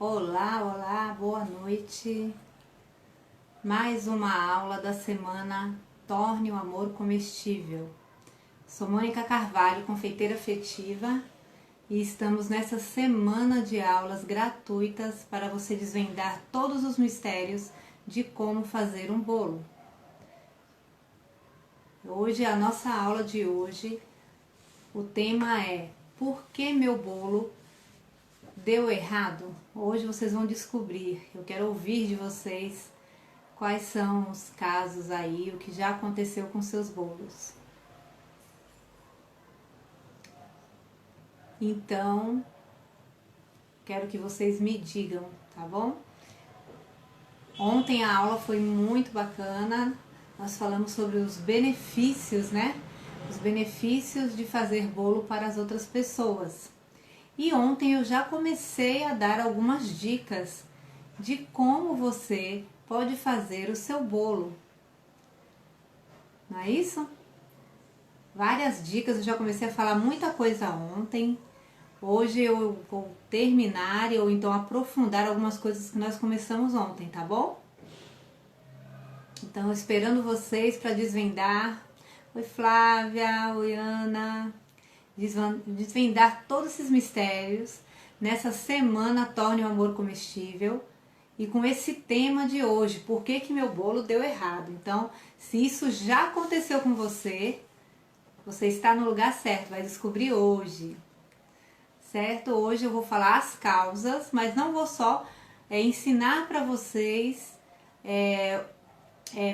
Olá, olá, boa noite. Mais uma aula da semana Torne o Amor Comestível. Sou Mônica Carvalho, confeiteira afetiva, e estamos nessa semana de aulas gratuitas para você desvendar todos os mistérios de como fazer um bolo. Hoje, a nossa aula de hoje, o tema é: por que meu bolo deu errado? Hoje vocês vão descobrir. Eu quero ouvir de vocês quais são os casos aí, o que já aconteceu com seus bolos. Então, quero que vocês me digam, tá bom? Ontem a aula foi muito bacana. Nós falamos sobre os benefícios, né? Os benefícios de fazer bolo para as outras pessoas. E ontem eu já comecei a dar algumas dicas de como você pode fazer o seu bolo. Não é isso? Várias dicas, eu já comecei a falar muita coisa ontem. Hoje eu vou terminar ou então aprofundar algumas coisas que nós começamos ontem, tá bom? Então, esperando vocês para desvendar. Oi, Flávia, oi, Ana. Desvendar todos esses mistérios nessa semana Torne o Amor Comestível, e com esse tema de hoje: por que que meu bolo deu errado? Então, se isso já aconteceu com você, você está no lugar certo, vai descobrir hoje, certo? Hoje eu vou falar as causas, mas não vou só ensinar para vocês,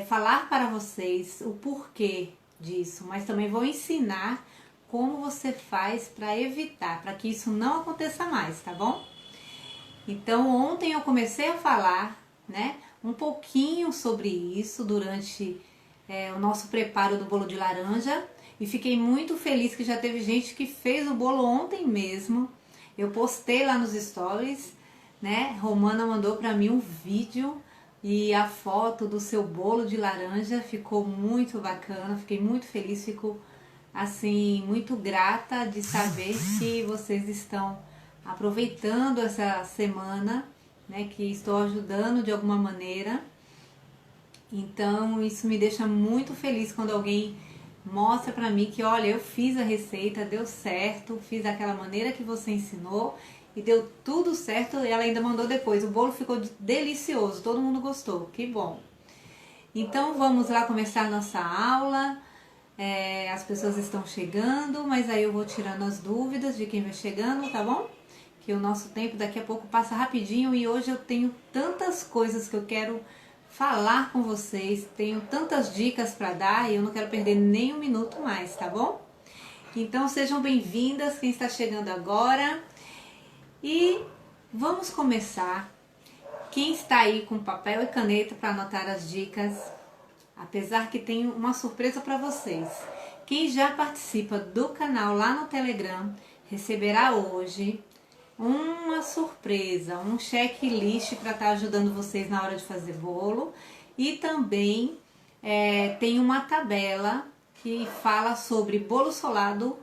falar para vocês o porquê disso, mas também vou ensinar como você faz para evitar, para que isso não aconteça mais, tá bom? Então, ontem eu comecei a falar, né, um pouquinho sobre isso durante o nosso preparo do bolo de laranja, e fiquei muito feliz que já teve gente que fez o bolo ontem mesmo. Eu postei lá nos stories, né? Romana mandou para mim um vídeo e a foto do seu bolo de laranja, ficou muito bacana, fiquei muito feliz, fico assim muito grata de saber que vocês estão aproveitando essa semana, né, que estou ajudando de alguma maneira. Então isso me deixa muito feliz quando alguém mostra pra mim que, olha, eu fiz a receita, deu certo, fiz daquela maneira que você ensinou e deu tudo certo. E ela ainda mandou depois: o bolo ficou delicioso, todo mundo gostou, que bom. Então vamos lá começar a nossa aula. As pessoas estão chegando, mas aí eu vou tirando as dúvidas de quem vai chegando, tá bom? Que o nosso tempo daqui a pouco passa rapidinho, e hoje eu tenho tantas coisas que eu quero falar com vocês, tenho tantas dicas para dar e eu não quero perder nem um minuto mais, tá bom? Então sejam bem-vindas quem está chegando agora, e vamos começar. Quem está aí com papel e caneta para anotar as dicas? Apesar que tenho uma surpresa para vocês. Quem já participa do canal lá no Telegram receberá hoje uma surpresa, um checklist para estar ajudando vocês na hora de fazer bolo. E também tem uma tabela que fala sobre bolo solado,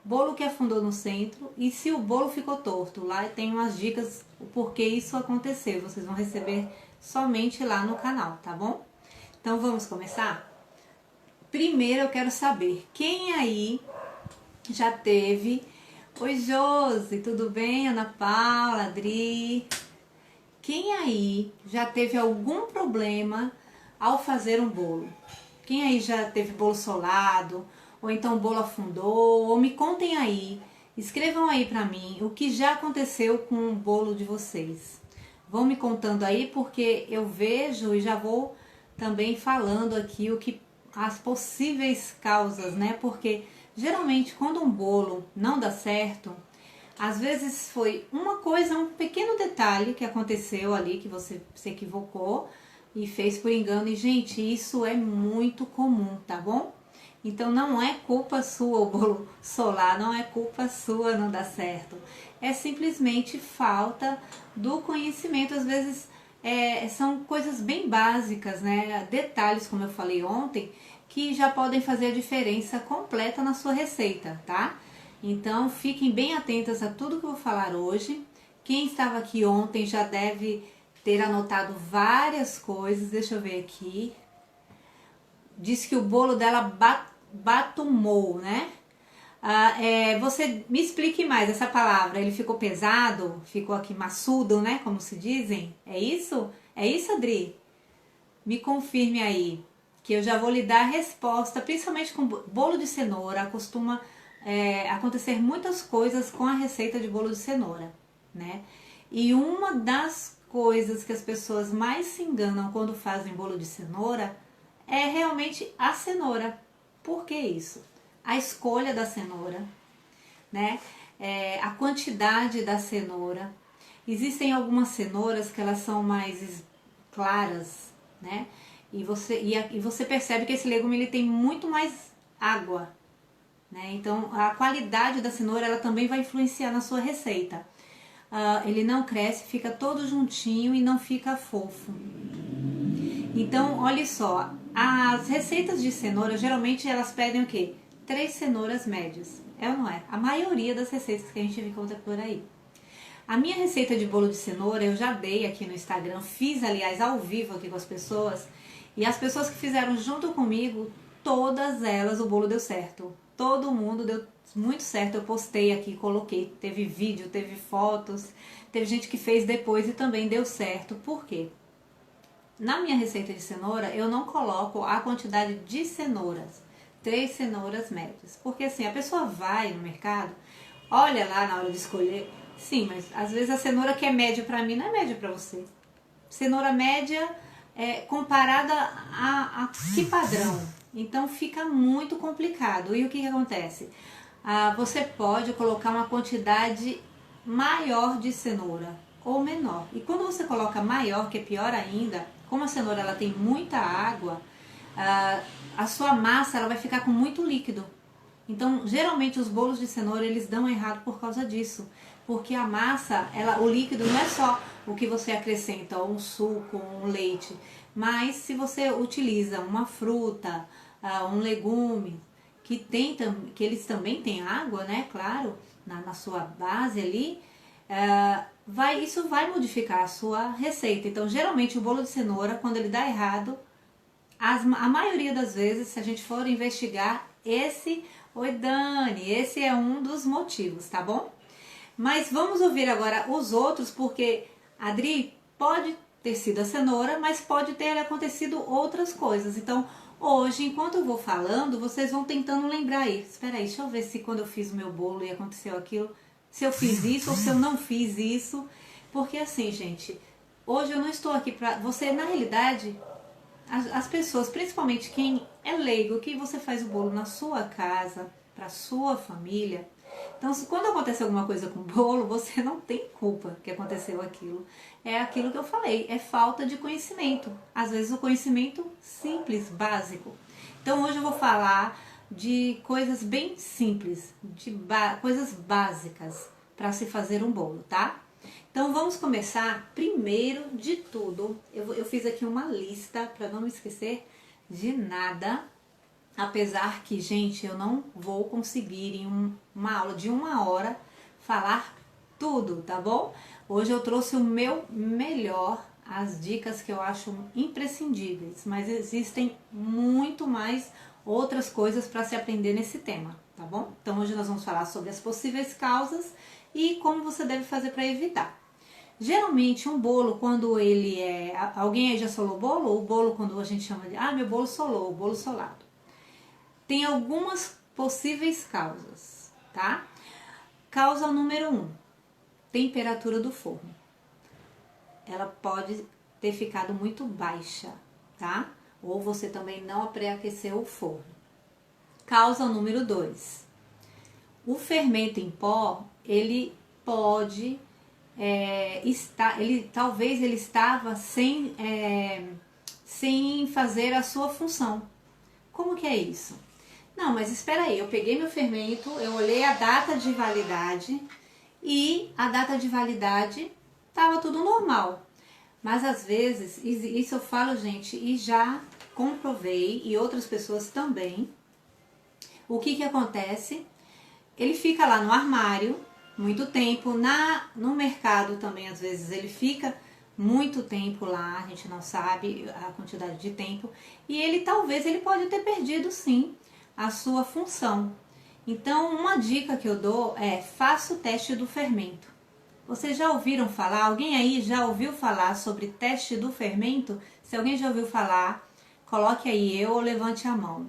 bolo que afundou no centro e se o bolo ficou torto. Lá tem umas dicas o porquê isso aconteceu. Vocês vão receber somente lá no canal, tá bom? Então vamos começar? Primeiro eu quero saber quem aí já teve... Oi, Josi, tudo bem? Ana Paula, Adri. Quem aí já teve algum problema ao fazer um bolo? Quem aí já teve bolo solado, ou então o bolo afundou? Ou me contem aí, escrevam aí pra mim o que já aconteceu com o bolo de vocês. Vão me contando aí, porque eu vejo e já vou também falando aqui as possíveis causas, né? Porque geralmente quando um bolo não dá certo, às vezes foi uma coisa, um pequeno detalhe que aconteceu ali, que você se equivocou e fez por engano. E gente, isso é muito comum, tá bom? Então não é culpa sua o bolo solar, não é culpa sua não dar certo. É simplesmente falta do conhecimento. Às vezes são coisas bem básicas, né? Detalhes, como eu falei ontem, que já podem fazer a diferença completa na sua receita, tá? Então fiquem bem atentas a tudo que eu vou falar hoje, Quem estava aqui ontem já deve ter anotado várias coisas. Deixa eu ver aqui. Diz que o bolo dela batumou, né? Você me explique mais essa palavra. Ele ficou pesado? Ficou aqui maçudo, né? Como se dizem? É isso? É isso, Adri? Me confirme aí, que eu já vou lhe dar a resposta. Principalmente com bolo de cenoura, costuma acontecer muitas coisas com a receita de bolo de cenoura, né? E uma das coisas que as pessoas mais se enganam quando fazem bolo de cenoura é realmente a cenoura. Por que isso? A escolha da cenoura, né? A quantidade da cenoura. Existem algumas cenouras que elas são mais claras, né? E você percebe que esse legume ele tem muito mais água, né? Então a qualidade da cenoura ela também vai influenciar na sua receita. Ele não cresce, fica todo juntinho e não fica fofo. Então, olha só, as receitas de cenoura, geralmente elas pedem o quê? 3 cenouras médias. É ou não é? A maioria das receitas que a gente encontra por aí. A minha receita de bolo de cenoura eu já dei aqui no Instagram, fiz aliás ao vivo aqui com as pessoas. E as pessoas que fizeram junto comigo, todas elas o bolo deu certo. Todo mundo deu muito certo, eu postei aqui, coloquei, teve vídeo, teve fotos, teve gente que fez depois e também deu certo. Por quê? Na minha receita de cenoura, eu não coloco a quantidade de cenouras, 3 cenouras médias. Porque assim, a pessoa vai no mercado, olha lá na hora de escolher, sim, mas às vezes a cenoura que é média pra mim não é média pra você. Cenoura média comparada a que padrão? Então fica muito complicado. E o que acontece? Você pode colocar uma quantidade maior de cenoura ou menor. E quando você coloca maior, que é pior ainda, como a cenoura ela tem muita água, a sua massa ela vai ficar com muito líquido. Então, geralmente os bolos de cenoura eles dão errado por causa disso, porque a massa, o líquido não é só o que você acrescenta, um suco, um leite, mas se você utiliza uma fruta, um legume que eles também têm água, né? Claro, na sua base ali. Isso vai modificar a sua receita. Então, geralmente o bolo de cenoura, quando ele dá errado, a maioria das vezes, se a gente for investigar, oi Dani, esse é um dos motivos, tá bom? Mas vamos ouvir agora os outros, porque, Adri, pode ter sido a cenoura, mas pode ter acontecido outras coisas. Então, hoje, enquanto eu vou falando, vocês vão tentando lembrar aí. Espera aí, deixa eu ver se quando eu fiz o meu bolo e aconteceu aquilo, se eu fiz isso ou se eu não fiz isso. Porque assim, gente, hoje eu não estou aqui pra... Você, na realidade, as pessoas, principalmente quem é leigo, que você faz o bolo na sua casa, pra sua família. Então, quando acontece alguma coisa com o bolo, você não tem culpa que aconteceu aquilo. É aquilo que eu falei, é falta de conhecimento. Às vezes o conhecimento simples, básico. Então, hoje eu vou falar de coisas bem simples, coisas básicas para se fazer um bolo, tá? Então vamos começar. Primeiro de tudo, eu fiz aqui uma lista para não me esquecer de nada. Apesar que, gente, eu não vou conseguir em uma aula de 1 hora falar tudo, tá bom? Hoje eu trouxe o meu melhor, as dicas que eu acho imprescindíveis, mas existem muito mais outras coisas para se aprender nesse tema, tá bom? Então hoje nós vamos falar sobre as possíveis causas e como você deve fazer para evitar. Geralmente um bolo, quando ele alguém aí já solou bolo? O bolo, quando a gente chama de, meu bolo solou, bolo solado. Tem algumas possíveis causas, tá? Causa número 1, temperatura do forno. Ela pode ter ficado muito baixa, tá? Ou você também não pré-aqueceu o forno. Causa número 2, o fermento em pó, ele pode talvez ele estava sem fazer a sua função. Como que é isso? Não, mas espera aí, eu peguei meu fermento, eu olhei a data de validade e a data de validade estava tudo normal. Mas às vezes, isso eu falo, gente, e já comprovei, e outras pessoas também, o que acontece? Ele fica lá no armário, muito tempo. No mercado também, às vezes, ele fica muito tempo lá, a gente não sabe a quantidade de tempo. E ele talvez ele pode ter perdido sim a sua função. Então, uma dica que eu dou é: faça o teste do fermento. Vocês já ouviram falar? Alguém aí já ouviu falar sobre teste do fermento? Se alguém já ouviu falar, coloque aí eu ou levante a mão.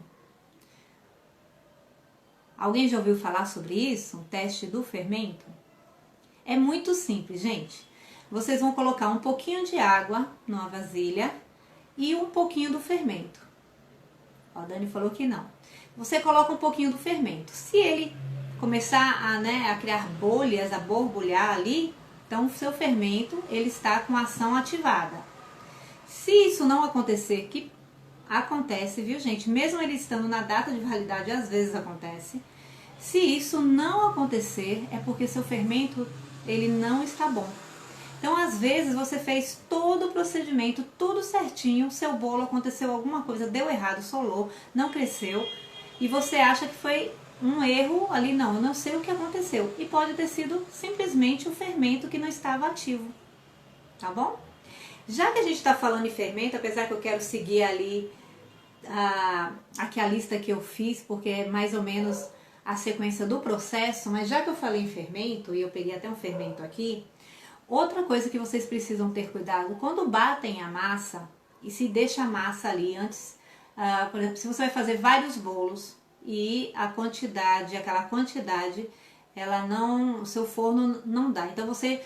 Alguém já ouviu falar sobre isso? Teste do fermento? É muito simples, gente. Vocês vão colocar um pouquinho de água numa vasilha e um pouquinho do fermento. Ó, a Dani falou que não. Você coloca um pouquinho do fermento. Se ele começar a criar bolhas, a borbulhar ali, então o seu fermento ele está com a ação ativada. Se isso não acontecer, que acontece, viu, gente? Mesmo ele estando na data de validade, às vezes acontece. Se isso não acontecer, é porque seu fermento ele não está bom. Então, às vezes, você fez todo o procedimento, tudo certinho, seu bolo aconteceu alguma coisa, deu errado, solou, não cresceu, e você acha que foi um erro ali, não, eu não sei o que aconteceu. E pode ter sido simplesmente o fermento que não estava ativo, tá bom? Já que a gente está falando em fermento, apesar que eu quero seguir ali aqui a lista que eu fiz, porque é mais ou menos a sequência do processo, mas já que eu falei em fermento, e eu peguei até um fermento aqui, outra coisa que vocês precisam ter cuidado, quando batem a massa, e se deixa a massa ali antes, por exemplo, se você vai fazer vários bolos, e aquela quantidade, ela não, o seu forno não dá. Então você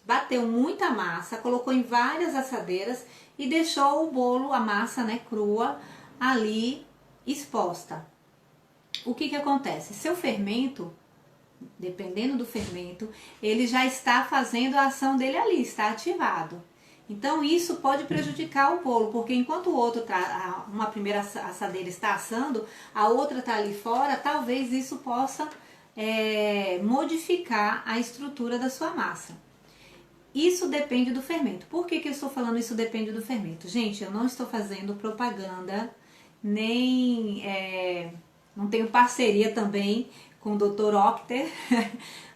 bateu muita massa, colocou em várias assadeiras e deixou o bolo, a massa, né, crua, ali exposta. O que acontece? Seu fermento, dependendo do fermento, ele já está fazendo a ação dele ali, está ativado. Então isso pode prejudicar o bolo, porque enquanto o outro uma primeira assadeira está assando, a outra está ali fora, talvez isso possa modificar a estrutura da sua massa. Isso depende do fermento. Por que eu estou falando isso depende do fermento? Gente, eu não estou fazendo propaganda, nem não tenho parceria também com o Dr. Octer,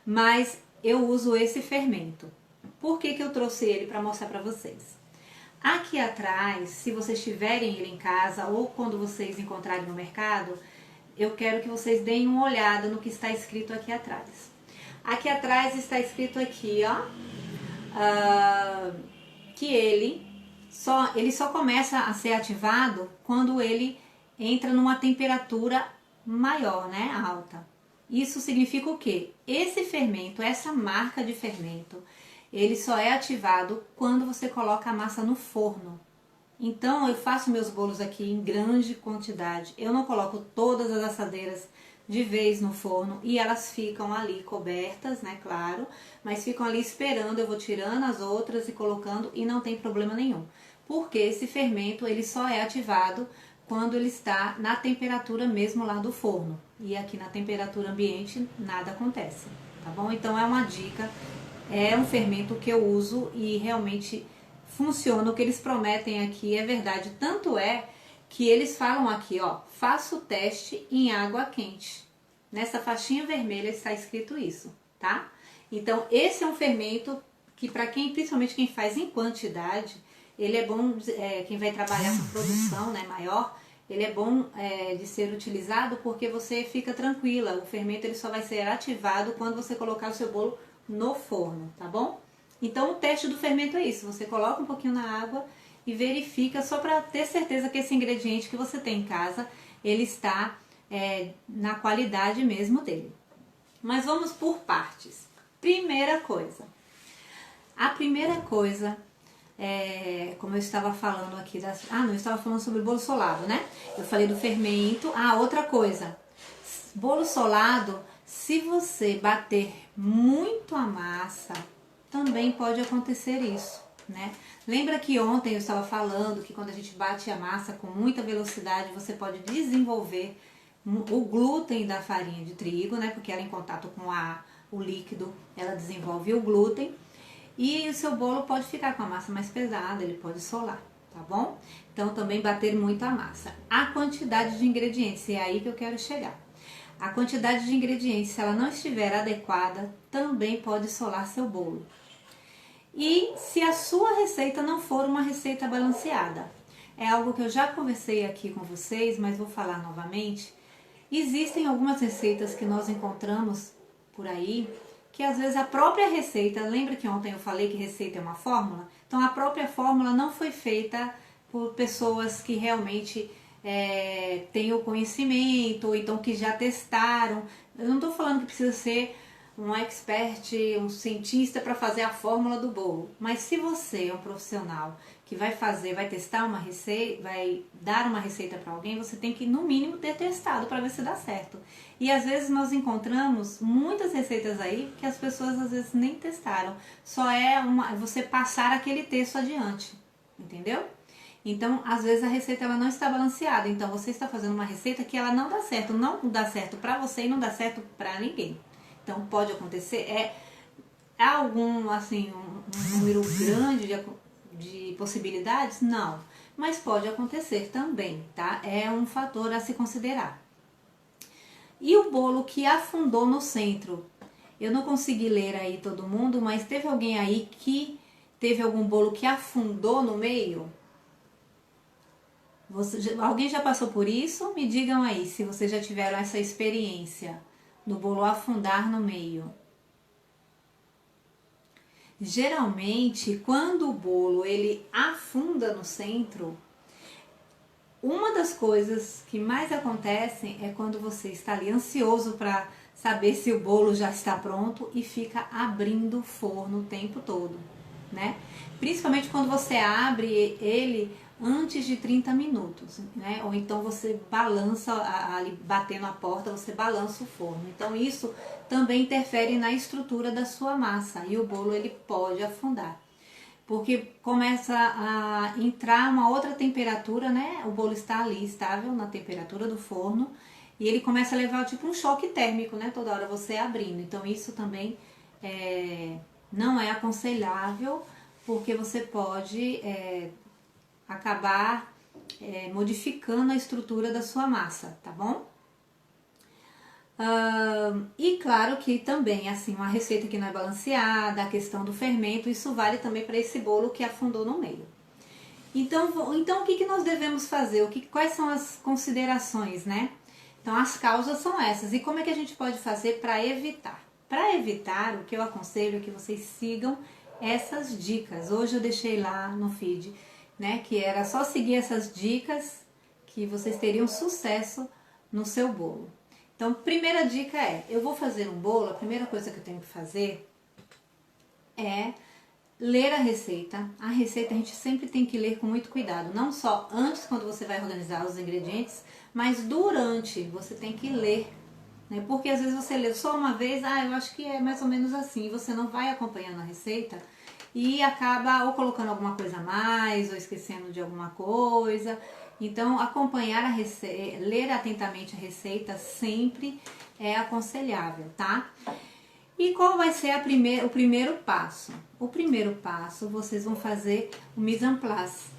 mas eu uso esse fermento. Por que eu trouxe ele para mostrar para vocês? Aqui atrás, se vocês tiverem ele em casa ou quando vocês encontrarem no mercado, eu quero que vocês deem uma olhada no que está escrito aqui atrás. Aqui atrás está escrito aqui, ó, que ele só começa a ser ativado quando ele entra numa temperatura maior, né, alta. Isso significa o quê? Esse fermento, essa marca de fermento, ele só é ativado quando você coloca a massa no forno. Então eu faço meus bolos aqui em grande quantidade. Eu não coloco todas as assadeiras de vez no forno e elas ficam ali cobertas, né, claro, mas ficam ali esperando, eu vou tirando as outras e colocando e não tem problema nenhum. Porque esse fermento, ele só é ativado quando ele está na temperatura mesmo lá do forno. E aqui na temperatura ambiente nada acontece, tá bom? Então é uma dica, é um fermento que eu uso e realmente funciona. O que eles prometem aqui é verdade. Tanto é que eles falam aqui, ó, faça o teste em água quente. Nessa faixinha vermelha está escrito isso, tá? Então esse é um fermento que para quem, principalmente quem faz em quantidade, ele é bom, quem vai trabalhar com produção, né, maior, ele é bom de ser utilizado porque você fica tranquila. O fermento ele só vai ser ativado quando você colocar o seu bolo no forno, tá bom? Então o teste do fermento é isso, você coloca um pouquinho na água e verifica só para ter certeza que esse ingrediente que você tem em casa, ele está na qualidade mesmo dele. Mas vamos por partes. A primeira coisa, como eu estava falando aqui, eu estava falando sobre bolo solado, né? Eu falei do fermento. Outra coisa, bolo solado, se você bater muito a massa, também pode acontecer isso, né? Lembra que ontem eu estava falando que quando a gente bate a massa com muita velocidade, você pode desenvolver o glúten da farinha de trigo, né? Porque ela em contato com o líquido, ela desenvolve o glúten. E o seu bolo pode ficar com a massa mais pesada, ele pode solar, tá bom? Então também bater muito a massa. A quantidade de ingredientes, é aí que eu quero chegar. A quantidade de ingredientes, se ela não estiver adequada, também pode solar seu bolo. E se a sua receita não for uma receita balanceada, é algo que eu já conversei aqui com vocês, mas vou falar novamente. Existem algumas receitas que nós encontramos por aí, que às vezes a própria receita, lembra que ontem eu falei que receita é uma fórmula? Então a própria fórmula não foi feita por pessoas que realmente têm o conhecimento, ou então que já testaram. Eu não estou falando que precisa ser um expert, um cientista para fazer a fórmula do bolo. Mas se você é um profissional que vai testar uma receita, vai dar uma receita para alguém, você tem que no mínimo ter testado para ver se dá certo. E às vezes nós encontramos muitas receitas aí que as pessoas às vezes nem testaram. Só é você passar aquele texto adiante, entendeu? Então, às vezes a receita ela não está balanceada. Então, você está fazendo uma receita que ela não dá certo para você e não dá certo para ninguém. Então, pode acontecer, algum, assim, um número grande de possibilidades? Não, mas pode acontecer também, tá? É um fator a se considerar. E o bolo que afundou no centro? Eu não consegui ler aí todo mundo, mas teve alguém aí que teve algum bolo que afundou no meio? Alguém já passou por isso? Me digam aí se vocês já tiveram essa experiência do bolo afundar no meio. Geralmente, quando o bolo ele afunda no centro, uma das coisas que mais acontecem é quando você está ali ansioso para saber se o bolo já está pronto e fica abrindo o forno o tempo todo, né? Principalmente quando você abre ele antes de 30 minutos, né? Ou então você balança, ali batendo a porta, você balança o forno. Então isso também interfere na estrutura da sua massa e o bolo ele pode afundar. Porque começa a entrar uma outra temperatura, né? O bolo está ali estável na temperatura do forno e ele começa a levar tipo um choque térmico, né? Toda hora você abrindo. Então isso também não é aconselhável, porque você pode acabar modificando a estrutura da sua massa, tá bom? E claro que também, assim, uma receita que não é balanceada, a questão do fermento, isso vale também para esse bolo que afundou no meio. Então o que nós devemos fazer? Quais são as considerações, né? Então as causas são essas. E como é que a gente pode fazer para evitar? Para evitar, o que eu aconselho é que vocês sigam essas dicas. Hoje eu deixei lá no feed, né, que era só seguir essas dicas que vocês teriam sucesso no seu bolo. Então, primeira dica eu vou fazer um bolo, a primeira coisa que eu tenho que fazer é ler a receita. A receita a gente sempre tem que ler com muito cuidado, não só antes, quando você vai organizar os ingredientes, mas durante você tem que ler, né? Porque às vezes você lê só uma vez, eu acho que é mais ou menos assim, e você não vai acompanhando a receita e acaba ou colocando alguma coisa a mais, ou esquecendo de alguma coisa. Então, acompanhar a receita, ler atentamente a receita sempre é aconselhável, tá? E qual vai ser o primeiro passo? O primeiro passo, vocês vão fazer o mise en place.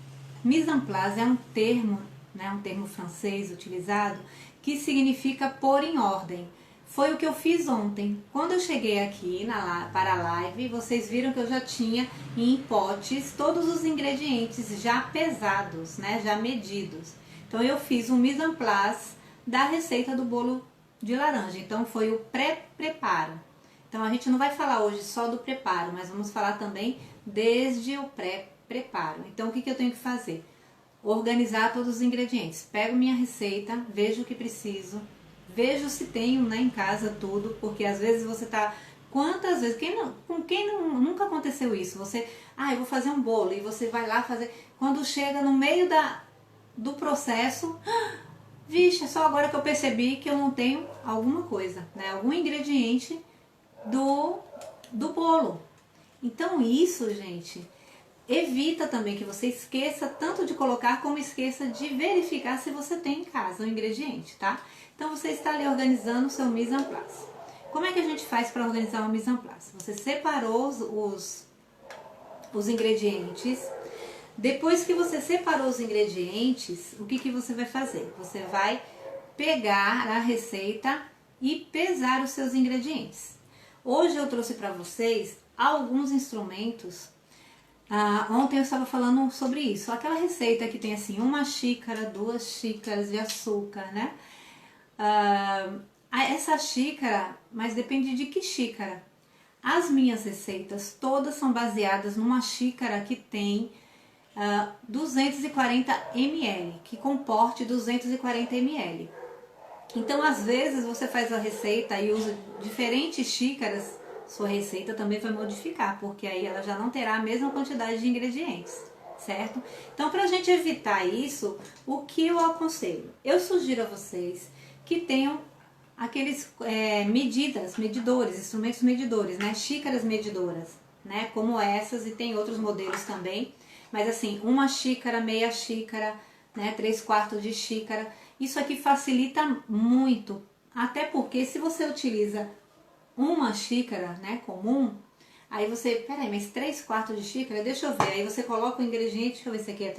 Mise en place é um termo, né, um termo francês utilizado, que significa pôr em ordem. Foi o que eu fiz ontem. Quando eu cheguei aqui para a live, vocês viram que eu já tinha em potes todos os ingredientes já pesados, né, já medidos. Então eu fiz um mise en place da receita do bolo de laranja. Então foi o pré-preparo. Então a gente não vai falar hoje só do preparo, mas vamos falar também desde o pré-preparo. Então o que eu tenho que fazer? Organizar todos os ingredientes. Pego minha receita, vejo o que preciso, vejo se tenho, né, em casa tudo, porque às vezes você tá... Quantas vezes... Nunca aconteceu isso? Você... eu vou fazer um bolo e você vai lá fazer... Quando chega no meio do processo... Vixe, é só agora que eu percebi que eu não tenho alguma coisa, né? Algum ingrediente do bolo. Então isso, gente, evita também que você esqueça tanto de colocar como esqueça de verificar se você tem em casa o ingrediente, tá? Então você está ali organizando o seu mise en place. Como é que a gente faz para organizar o mise en place? Você separou os ingredientes. Depois que você separou os ingredientes, o que você vai fazer? Você vai pegar a receita e pesar os seus ingredientes. Hoje eu trouxe para vocês alguns instrumentos. Ontem eu estava falando sobre isso, aquela receita que tem assim 1 xícara, 2 xícaras de açúcar, né? Essa xícara, mas depende de que xícara. As minhas receitas todas são baseadas numa xícara que tem 240 ml, que comporte 240 ml. Então, às vezes, você faz a receita e usa diferentes xícaras, sua receita também vai modificar, porque aí ela já não terá a mesma quantidade de ingredientes, certo? Então, para a gente evitar isso, o que eu aconselho? Eu sugiro a vocês que tenham aqueles medidores, instrumentos medidores, né? Xícaras medidoras, né? Como essas, e tem outros modelos também. Mas assim, 1 xícara, meia xícara, né? 3/4 de xícara. Isso aqui facilita muito. Até porque se você utiliza 1 xícara, né? Comum, aí você, peraí, mas 3/4 de xícara? Deixa eu ver. Aí você coloca o ingrediente, deixa eu ver se aqui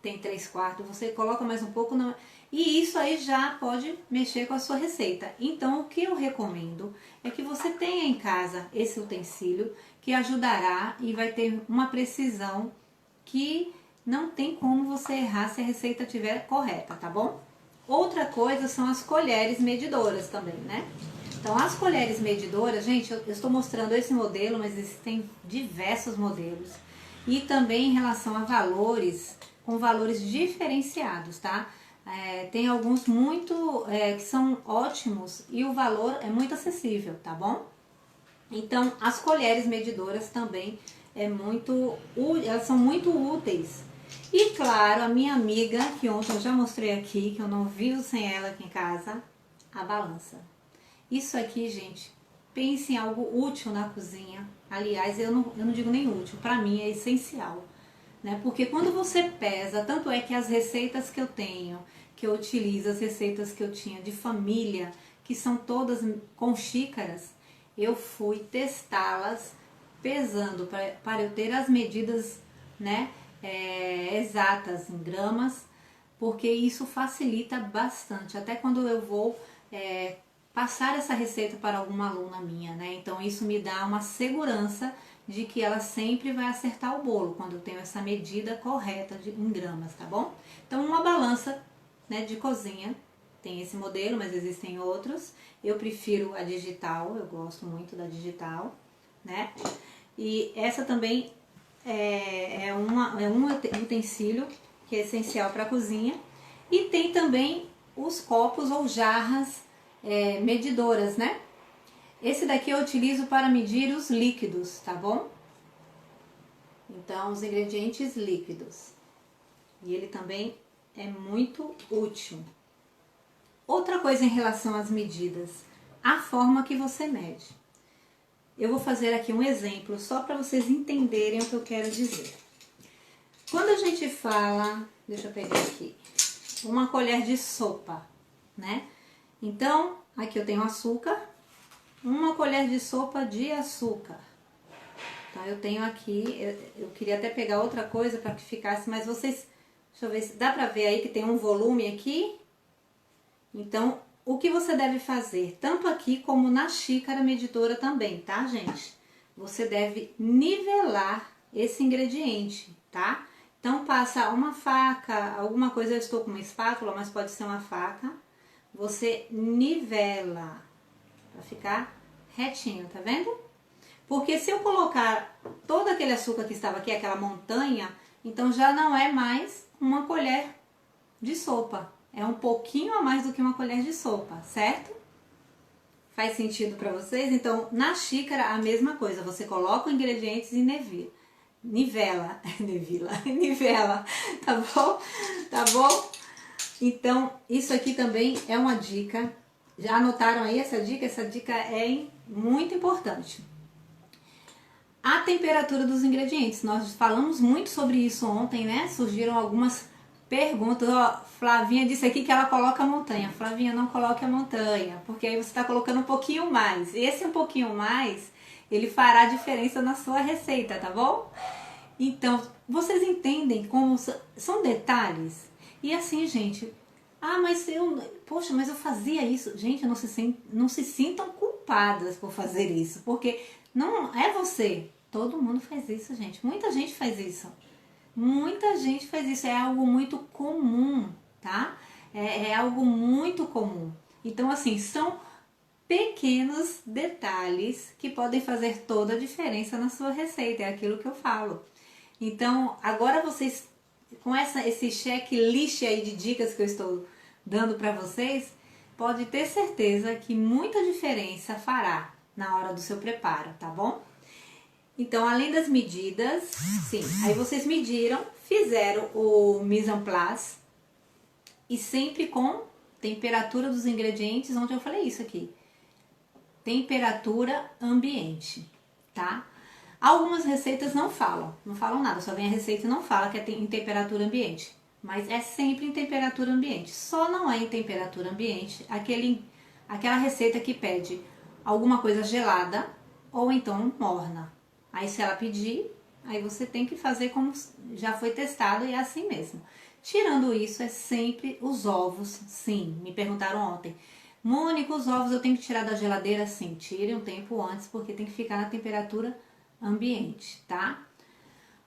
tem 3/4. Você coloca mais um pouco, e isso aí já pode mexer com a sua receita. Então, o que eu recomendo é que você tenha em casa esse utensílio que ajudará e vai ter uma precisão que não tem como você errar se a receita estiver correta, tá bom? Outra coisa são as colheres medidoras também, né? Então, as colheres medidoras, gente, eu estou mostrando esse modelo, mas existem diversos modelos. E também em relação a valores, com valores diferenciados, tá? Tem alguns que são ótimos e o valor é muito acessível, tá bom? Então, as colheres medidoras também elas são muito úteis. E claro, a minha amiga, que ontem eu já mostrei aqui, que eu não vivo sem ela aqui em casa, a balança. Isso aqui, gente, pense em algo útil na cozinha. Aliás, eu não digo nem útil, para mim é essencial, né? Porque quando você pesa, tanto é que as receitas que eu tenho, que eu utilizo, as receitas que eu tinha de família, que são todas com xícaras, eu fui testá-las pesando para eu ter as medidas, né, exatas em gramas, porque isso facilita bastante, até quando eu vou passar essa receita para alguma aluna minha, né? Então isso me dá uma segurança de que ela sempre vai acertar o bolo quando eu tenho essa medida correta em gramas, tá bom? Então uma balança, né, de cozinha, tem esse modelo, mas existem outros. Eu prefiro a digital, eu gosto muito da digital, né? E essa também é um utensílio que é essencial para a cozinha. E tem também os copos ou jarras medidoras, né? Esse daqui eu utilizo para medir os líquidos, tá bom? Então, os ingredientes líquidos. E ele também é muito útil. Outra coisa em relação às medidas, a forma que você mede. Eu vou fazer aqui um exemplo só para vocês entenderem o que eu quero dizer. Quando a gente fala, deixa eu pegar aqui, 1 colher de sopa, né? Então, aqui eu tenho açúcar, 1 colher de sopa de açúcar. Então, eu tenho aqui, eu queria até pegar outra coisa para que ficasse, mas vocês, deixa eu ver se dá para ver aí que tem um volume aqui. Então, o que você deve fazer, tanto aqui como na xícara medidora também, tá, gente? Você deve nivelar esse ingrediente, tá? Então, passa uma faca, alguma coisa, eu estou com uma espátula, mas pode ser uma faca. Você nivela para ficar retinho, tá vendo? Porque se eu colocar todo aquele açúcar que estava aqui, aquela montanha, então já não é mais 1 colher de sopa. É um pouquinho a mais do que 1 colher de sopa, certo? Faz sentido para vocês? Então, na xícara, a mesma coisa. Você coloca os ingredientes e nivela, tá bom? Tá bom? Então, isso aqui também é uma dica. Já anotaram aí essa dica? Essa dica é muito importante. A temperatura dos ingredientes. Nós falamos muito sobre isso ontem, né? Surgiram algumas perguntas. Ó, Flavinha disse aqui que ela coloca a montanha. Flavinha, não coloque a montanha, porque aí você está colocando um pouquinho mais. Esse um pouquinho mais, ele fará diferença na sua receita, tá bom? Então, vocês entendem como são detalhes? E assim, gente, Ah, poxa, mas eu fazia isso. Gente, não se sintam culpadas por fazer isso, porque não é você. Todo mundo faz isso, gente. Muita gente faz isso. Muita gente faz isso. É algo muito comum, tá? É algo muito comum. Então, assim, são pequenos detalhes que podem fazer toda a diferença na sua receita. É aquilo que eu falo. Então, agora vocês, com esse checklist aí de dicas que eu estou dando para vocês, pode ter certeza que muita diferença fará na hora do seu preparo, tá bom? Então, além das medidas, sim, aí vocês mediram, fizeram o mise en place e sempre com temperatura dos ingredientes, ontem eu falei isso aqui, temperatura ambiente, tá? Algumas receitas não falam nada, só vem a receita e não fala que é em temperatura ambiente. Mas é sempre em temperatura ambiente. Só não é em temperatura ambiente aquela receita que pede alguma coisa gelada ou então morna. Aí se ela pedir, aí você tem que fazer como já foi testado e é assim mesmo. Tirando isso, é sempre os ovos, sim, me perguntaram ontem. Mônica, os ovos eu tenho que tirar da geladeira? Sim, tire um tempo antes, porque tem que ficar na temperatura ambiente, tá?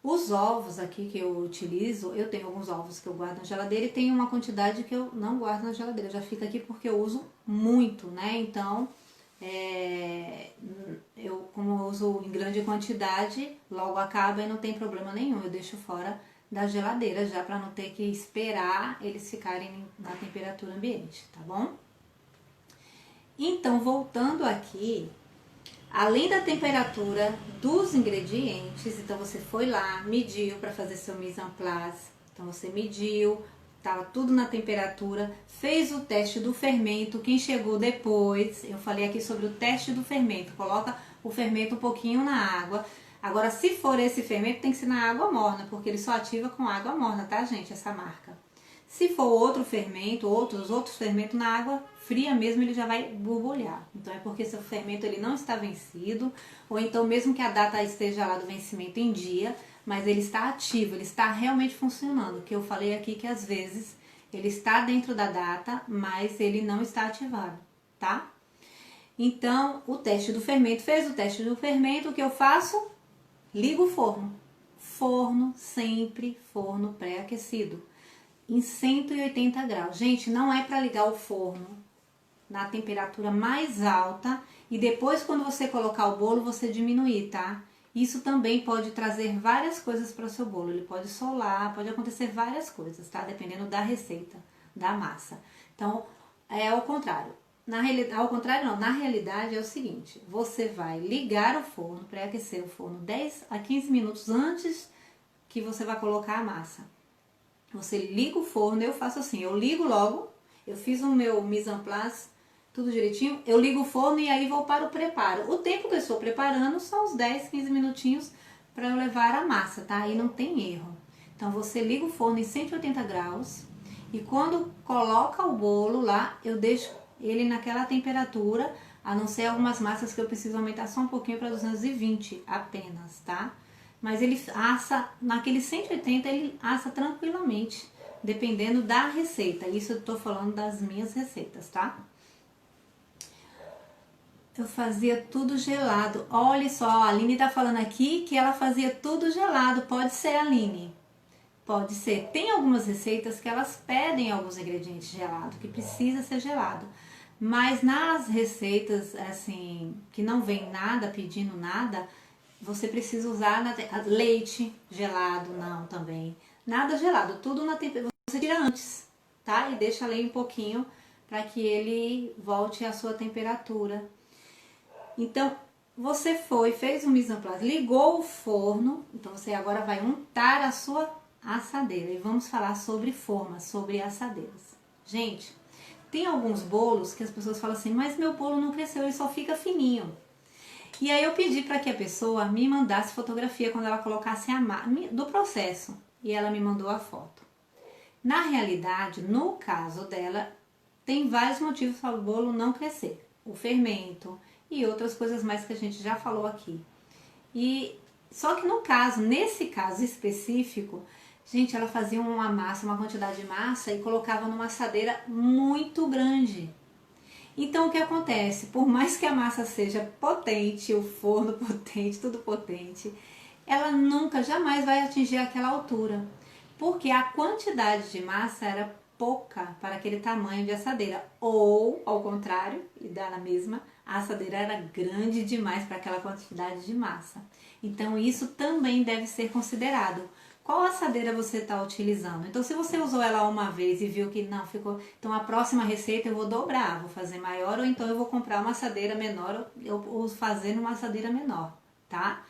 Os ovos aqui que eu utilizo, eu tenho alguns ovos que eu guardo na geladeira e tem uma quantidade que eu não guardo na geladeira, já fica aqui porque eu uso muito, né? Então, como eu uso em grande quantidade, logo acaba e não tem problema nenhum, eu deixo fora da geladeira já para não ter que esperar eles ficarem na temperatura ambiente, tá bom? Então, voltando aqui, além da temperatura dos ingredientes, então você foi lá, mediu para fazer seu mise en place, então você mediu, estava tudo na temperatura, fez o teste do fermento, quem chegou depois, eu falei aqui sobre o teste do fermento, coloca o fermento um pouquinho na água. Agora, se for esse fermento, tem que ser na água morna, porque ele só ativa com água morna, tá, gente, essa marca. Se for outro fermento, outros fermentos na água fria mesmo, ele já vai borbulhar. Então é porque seu fermento ele não está vencido, ou então mesmo que a data esteja lá do vencimento em dia, mas ele está ativo, ele está realmente funcionando. Que eu falei aqui que às vezes ele está dentro da data, mas ele não está ativado, tá? Então, o teste do fermento, fez o teste do fermento, o que eu faço? Ligo o forno. Forno, sempre forno pré-aquecido em 180 graus. Gente, não é para ligar o forno na temperatura mais alta e depois quando você colocar o bolo você diminuir, tá? Isso também pode trazer várias coisas para o seu bolo. Ele pode solar, pode acontecer várias coisas, tá? Dependendo da receita, da massa. Então, é ao contrário. Ao contrário não, na realidade é o seguinte, você vai ligar o forno, pré-aquecer o forno 10 a 15 minutos antes que você vai colocar a massa. Você liga o forno, eu faço assim, eu ligo logo, eu fiz o meu mise en place, tudo direitinho, eu ligo o forno e aí vou para o preparo. O tempo que eu estou preparando são uns 10, 15 minutinhos para eu levar a massa, tá? Aí não tem erro. Então você liga o forno em 180 graus e quando coloca o bolo lá, eu deixo ele naquela temperatura, a não ser algumas massas que eu preciso aumentar só um pouquinho para 220 apenas, tá? Mas ele assa, naquele 180 ele assa tranquilamente, dependendo da receita. Isso eu tô falando das minhas receitas, tá? Eu fazia tudo gelado. Olha só, a Aline tá falando aqui que ela fazia tudo gelado. Pode ser, Aline? Pode ser. Tem algumas receitas que elas pedem alguns ingredientes gelados, que precisa ser gelado. Mas nas receitas, assim, que não vem nada pedindo nada, você precisa usar leite gelado, não, também. Nada gelado, tudo na temperatura. Você tira antes, tá? E deixa ali um pouquinho para que ele volte à sua temperatura. Então, você fez o mise en place, ligou o forno, então você agora vai untar a sua assadeira. E vamos falar sobre formas, sobre assadeiras. Gente, tem alguns bolos que as pessoas falam assim, mas meu bolo não cresceu, ele só fica fininho. E aí eu pedi para que a pessoa me mandasse fotografia quando ela colocasse do processo. E ela me mandou a foto. Na realidade, no caso dela, tem vários motivos para o bolo não crescer. O fermento e outras coisas mais que a gente já falou aqui. Só que nesse caso específico, Gente, ela fazia uma massa, uma quantidade de massa e colocava numa assadeira muito grande. Então o que acontece? Por mais que a massa seja potente, o forno potente, tudo potente, ela nunca, jamais vai atingir aquela altura. Porque a quantidade de massa era pouca para aquele tamanho de assadeira. Ou, ao contrário, e dá na mesma, a assadeira era grande demais para aquela quantidade de massa. Então isso também deve ser considerado. Qual assadeira você está utilizando? Então, se você usou ela uma vez e viu que não ficou, então a próxima receita eu vou dobrar, vou fazer maior, ou então eu vou comprar uma assadeira menor ou fazer numa assadeira menor, tá?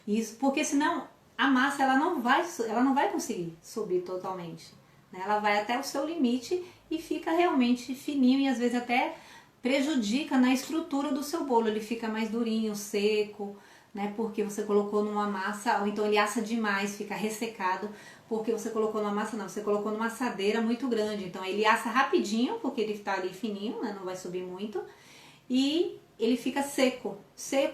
Isso, porque senão a massa ela não vai conseguir subir totalmente, né? Ela vai até o seu limite e fica realmente fininho e às vezes até prejudica na estrutura do seu bolo, ele fica mais durinho, seco, né? Porque você colocou numa massa, ou então ele assa demais, fica ressecado, porque você colocou numa massa, não, você colocou numa assadeira muito grande, então ele assa rapidinho, porque ele tá ali fininho, né? Não vai subir muito, e ele fica seco,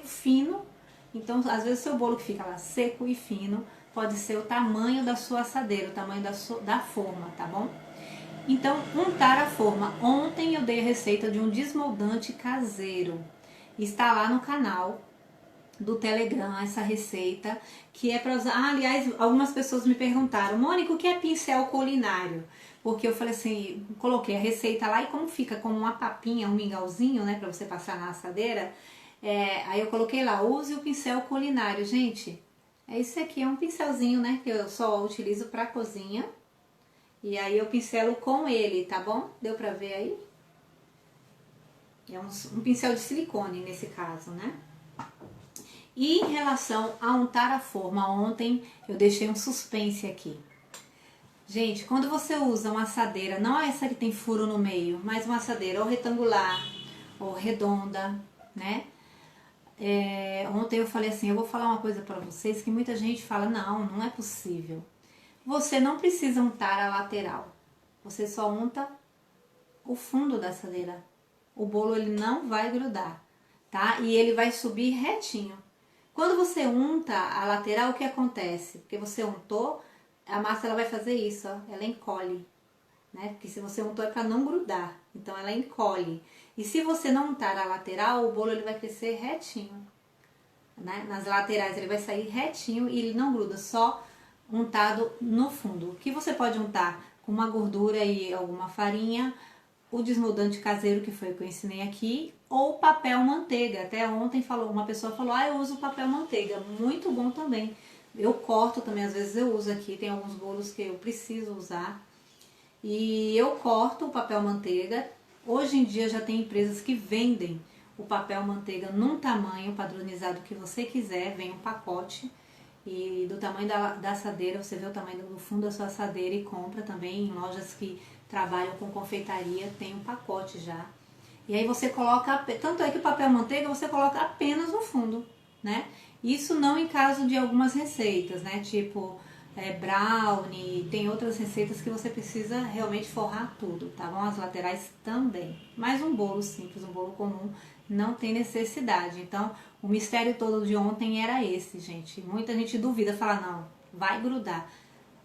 fino, então às vezes o seu bolo que fica lá seco e fino, pode ser o tamanho da sua assadeira, o tamanho da forma, tá bom? Então, untar a forma. Ontem eu dei a receita de um desmoldante caseiro, está lá no canal do Telegram essa receita, que é para usar. Ah, aliás, algumas pessoas me perguntaram, Mônica, o que é pincel culinário? Porque eu falei assim, coloquei a receita lá e como fica como uma papinha, um mingauzinho, né, para você passar na assadeira, aí eu coloquei lá, use o pincel culinário. Gente, esse aqui é um pincelzinho, né, que eu só utilizo para cozinha. E aí eu pincelo com ele, tá bom? Deu pra ver aí? É um pincel de silicone nesse caso, né? E em relação a untar a forma, ontem eu deixei um suspense aqui. Gente, quando você usa uma assadeira, não é essa que tem furo no meio, mas uma assadeira ou retangular ou redonda, né? Ontem eu falei assim, eu vou falar uma coisa pra vocês que muita gente fala, não é possível. Você não precisa untar a lateral, você só unta o fundo da assadeira. O bolo ele não vai grudar, tá? E ele vai subir retinho. Quando você unta a lateral, o que acontece? Porque você untou, a massa ela vai fazer isso, ó, ela encolhe, né? Porque se você untou é para não grudar, então ela encolhe. E se você não untar a lateral, o bolo ele vai crescer retinho, né? Nas laterais ele vai sair retinho e ele não gruda, só untado no fundo. O que você pode untar com uma gordura e alguma farinha, o desmoldante caseiro, que foi o que eu ensinei aqui, ou papel manteiga. Até ontem uma pessoa falou, eu uso papel manteiga, muito bom também. Eu corto também, às vezes eu uso aqui, tem alguns bolos que eu preciso usar. E eu corto o papel manteiga. Hoje em dia já tem empresas que vendem o papel manteiga num tamanho padronizado que você quiser, vem um pacote. E do tamanho da assadeira, você vê o tamanho do fundo da sua assadeira e compra também em lojas que trabalham com confeitaria, tem um pacote já. E aí você coloca, tanto é que o papel manteiga você coloca apenas no fundo, né? Isso não em caso de algumas receitas, né? Tipo brownie, tem outras receitas que você precisa realmente forrar tudo, tá bom? As laterais também. Mas um bolo simples, um bolo comum, não tem necessidade. Então, o mistério todo de ontem era esse, gente. Muita gente duvida, fala, não, vai grudar.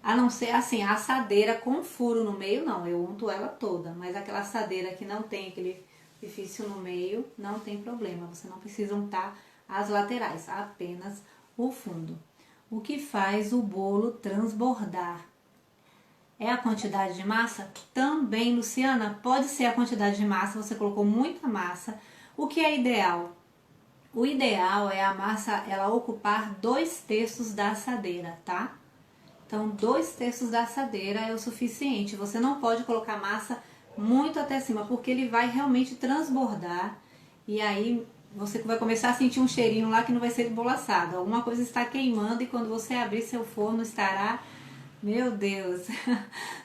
A não ser assim, a assadeira com furo no meio, não, eu unto ela toda. Mas aquela assadeira que não tem aquele orifício no meio, não tem problema. Você não precisa untar as laterais, apenas o fundo. O que faz o bolo transbordar? É a quantidade de massa? Também, Luciana, pode ser a quantidade de massa, você colocou muita massa. O que é ideal? O ideal é a massa ela ocupar 2/3 da assadeira, tá? Então, 2/3 da assadeira é o suficiente. Você não pode colocar massa muito até cima, porque ele vai realmente transbordar. E aí você vai começar a sentir um cheirinho lá que não vai ser de bolo assado. Alguma coisa está queimando e quando você abrir seu forno estará, meu Deus,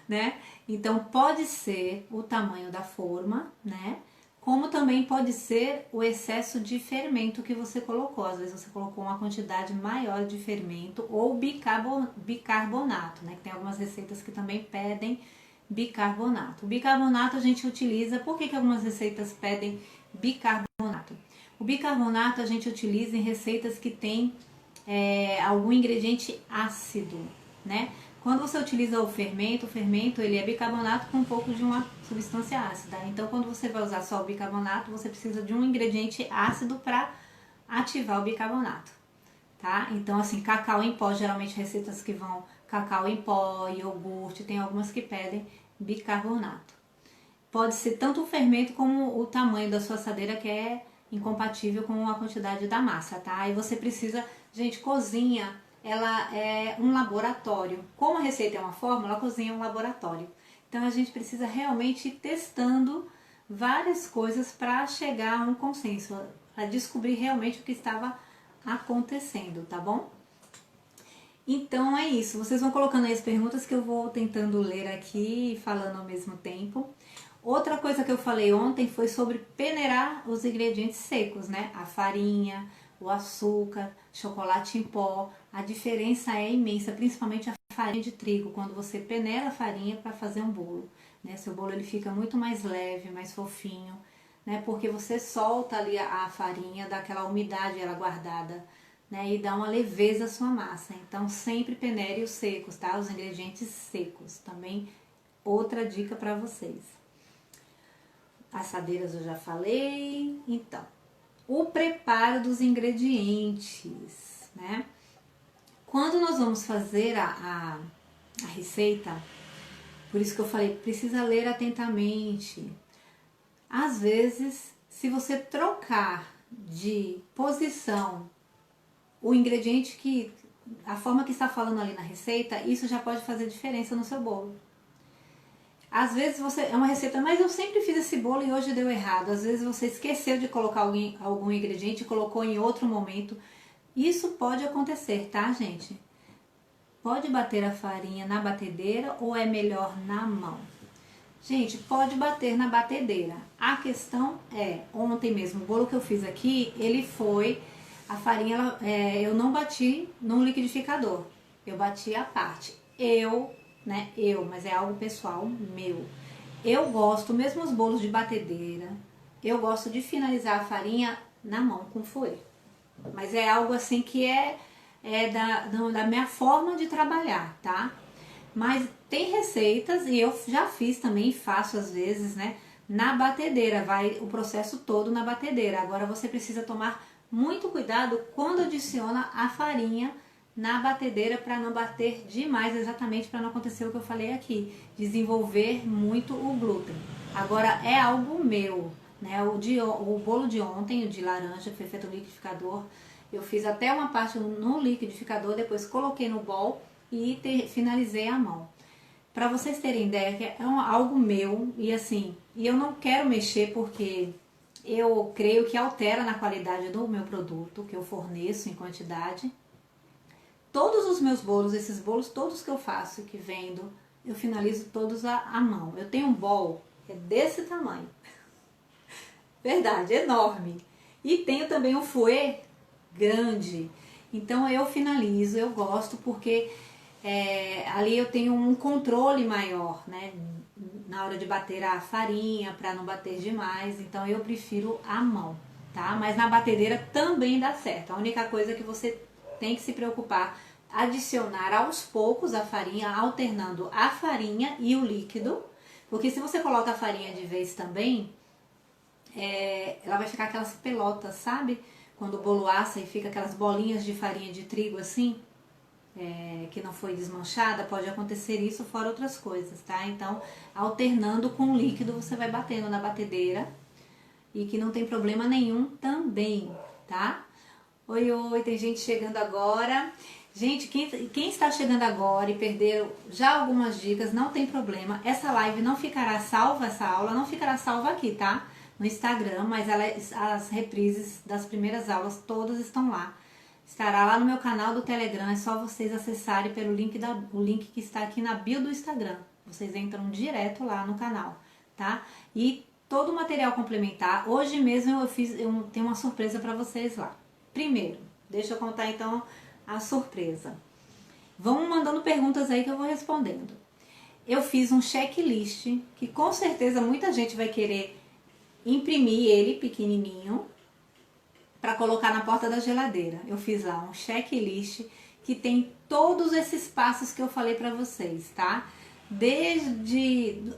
né? Então, pode ser o tamanho da forma, né? Como também pode ser o excesso de fermento que você colocou. Às vezes você colocou uma quantidade maior de fermento ou bicarbonato, né? Que tem algumas receitas que também pedem bicarbonato. O bicarbonato a gente utiliza, por que algumas receitas pedem bicarbonato? O bicarbonato a gente utiliza em receitas que tem algum ingrediente ácido, né? Quando você utiliza o fermento ele é bicarbonato com um pouco de uma substância ácida. Então, quando você vai usar só o bicarbonato, você precisa de um ingrediente ácido para ativar o bicarbonato, tá? Então, assim, cacau em pó, geralmente receitas que vão cacau em pó, iogurte, tem algumas que pedem bicarbonato. Pode ser tanto o fermento como o tamanho da sua assadeira, que é incompatível com a quantidade da massa, tá? E você precisa, gente, cozinha, ela é um laboratório. Como a receita é uma fórmula, a cozinha é um laboratório. Então a gente precisa realmente ir testando várias coisas para chegar a um consenso, a descobrir realmente o que estava acontecendo, tá bom? Então é isso, vocês vão colocando aí as perguntas que eu vou tentando ler aqui e falando ao mesmo tempo. Outra coisa que eu falei ontem foi sobre peneirar os ingredientes secos, né? A farinha, o açúcar, chocolate em pó. A diferença é imensa, principalmente a farinha de trigo, quando você peneira a farinha para fazer um bolo, né? Seu bolo ele fica muito mais leve, mais fofinho, né? Porque você solta ali a farinha, dá aquela umidade ela guardada, né? E dá uma leveza à sua massa. Então sempre peneire os secos, tá? Os ingredientes secos. Também outra dica para vocês. Assadeiras eu já falei. Então, o preparo dos ingredientes, né? Quando nós vamos fazer a receita, por isso que eu falei, precisa ler atentamente. Às vezes, se você trocar de posição o ingrediente que, a forma que está falando ali na receita, isso já pode fazer diferença no seu bolo. Às vezes você, é uma receita, mas eu sempre fiz esse bolo e hoje deu errado. Às vezes você esqueceu de colocar algum ingrediente e colocou em outro momento. Isso pode acontecer, tá, gente? Pode bater a farinha na batedeira ou é melhor na mão? Gente, pode bater na batedeira. A questão é, ontem mesmo, o bolo que eu fiz aqui, ele foi, a farinha, eu não bati no liquidificador. Eu bati à parte. Mas é algo pessoal meu. Eu gosto, mesmo os bolos de batedeira, eu gosto de finalizar a farinha na mão com fouet. Mas é algo assim que é da minha forma de trabalhar, tá? Mas tem receitas, e eu já fiz também, faço às vezes, né? Na batedeira, vai o processo todo na batedeira. Agora você precisa tomar muito cuidado quando adiciona a farinha na batedeira para não bater demais, exatamente para não acontecer o que eu falei aqui, desenvolver muito o glúten. Agora é algo meu, né? O bolo de ontem, o de laranja, que foi feito no liquidificador, eu fiz até uma parte no liquidificador, depois coloquei no bowl e finalizei a mão. Para vocês terem ideia, que é algo meu e assim, e eu não quero mexer porque eu creio que altera na qualidade do meu produto, que eu forneço em quantidade. Todos os meus bolos, esses bolos todos que eu faço e que vendo, eu finalizo todos à mão. Eu tenho um bowl, é desse tamanho. Verdade, enorme. E tenho também um fouet grande. Então eu finalizo, eu gosto porque ali eu tenho um controle maior, né? Na hora de bater a farinha, para não bater demais. Então eu prefiro a mão, tá? Mas na batedeira também dá certo. A única coisa que você tem que se preocupar, adicionar aos poucos a farinha, alternando a farinha e o líquido, porque se você coloca a farinha de vez também, ela vai ficar aquelas pelotas, sabe? Quando o bolo assa e fica aquelas bolinhas de farinha de trigo assim, que não foi desmanchada, pode acontecer isso, fora outras coisas, tá? Então, alternando com o líquido, você vai batendo na batedeira e que não tem problema nenhum também, tá? Oi, oi, tem gente chegando agora. Gente, quem está chegando agora e perderam já algumas dicas, não tem problema. Essa live não ficará salva, essa aula não ficará salva aqui, tá? No Instagram, mas as reprises das primeiras aulas todas estão lá. Estará lá no meu canal do Telegram, é só vocês acessarem pelo o link que está aqui na bio do Instagram. Vocês entram direto lá no canal, tá? E todo o material complementar, hoje mesmo eu tenho uma surpresa para vocês lá. Primeiro, deixa eu contar então a surpresa. Vão mandando perguntas aí que eu vou respondendo. Eu fiz um checklist que com certeza muita gente vai querer imprimir ele pequenininho para colocar na porta da geladeira. Eu fiz lá um checklist que tem todos esses passos que eu falei para vocês, tá?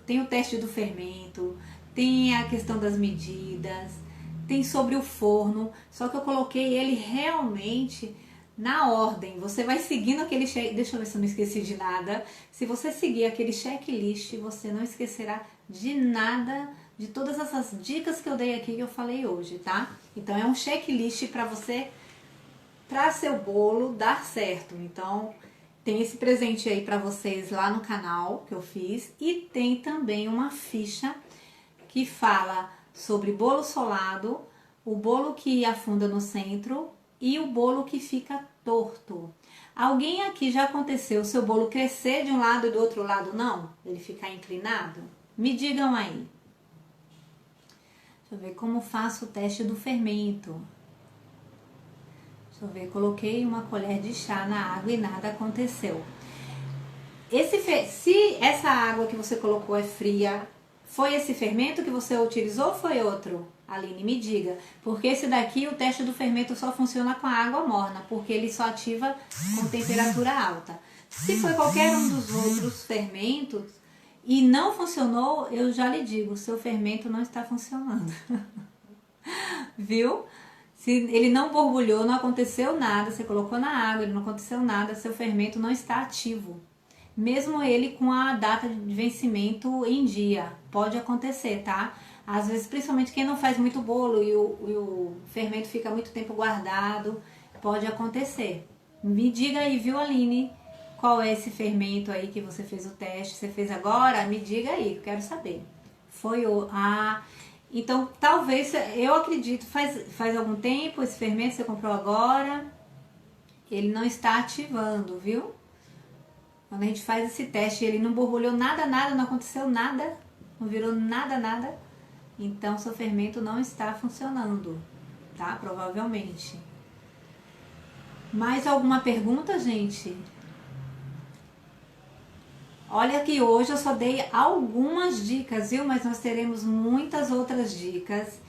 Tem o teste do fermento, tem a questão das medidas, tem sobre o forno, só que eu coloquei ele realmente na ordem. Você vai seguindo aquele deixa eu ver se eu não esqueci de nada. Se você seguir aquele checklist, você não esquecerá de nada, de todas essas dicas que eu dei aqui que eu falei hoje, tá? Então é um checklist para você, para seu bolo dar certo. Então tem esse presente aí para vocês lá no canal que eu fiz, e tem também uma ficha que fala sobre bolo solado, o bolo que afunda no centro e o bolo que fica torto. Alguém aqui já aconteceu o seu bolo crescer de um lado e do outro lado não? Ele ficar inclinado? Me digam aí. Deixa eu ver como faço o teste do fermento. Deixa eu ver, coloquei uma colher de chá na água e nada aconteceu. Se essa água que você colocou é fria, foi esse fermento que você utilizou ou foi outro? Aline, me diga. Porque esse daqui, o teste do fermento só funciona com a água morna, porque ele só ativa com temperatura alta. Se foi qualquer um dos outros fermentos e não funcionou, eu já lhe digo, o seu fermento não está funcionando. Viu? Se ele não borbulhou, não aconteceu nada, você colocou na água, ele não aconteceu nada, seu fermento não está ativo. Mesmo ele com a data de vencimento em dia, pode acontecer, tá? Às vezes, principalmente quem não faz muito bolo e o fermento fica muito tempo guardado, pode acontecer. Me diga aí, viu, Aline, qual é esse fermento aí que você fez o teste? Você fez agora? Me diga aí, eu quero saber. Foi o... Então, talvez, eu acredito, faz algum tempo esse fermento você comprou agora, ele não está ativando, viu? Quando a gente faz esse teste, ele não borbulhou nada, não aconteceu nada, não virou nada, então seu fermento não está funcionando, tá? Provavelmente. Mais alguma pergunta, gente? Olha que hoje eu só dei algumas dicas, viu? Mas nós teremos muitas outras dicas.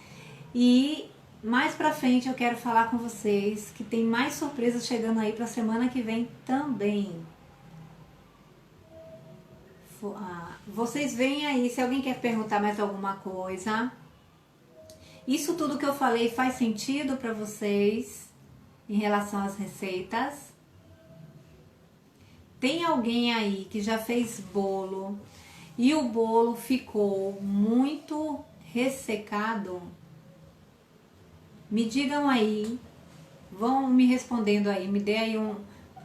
E mais pra frente eu quero falar com vocês que tem mais surpresas chegando aí pra semana que vem também. Vocês veem aí, se alguém quer perguntar mais alguma coisa. Isso tudo que eu falei faz sentido pra vocês em relação às receitas? Tem alguém aí que já fez bolo e o bolo ficou muito ressecado? Me digam aí, vão me respondendo aí, me dê aí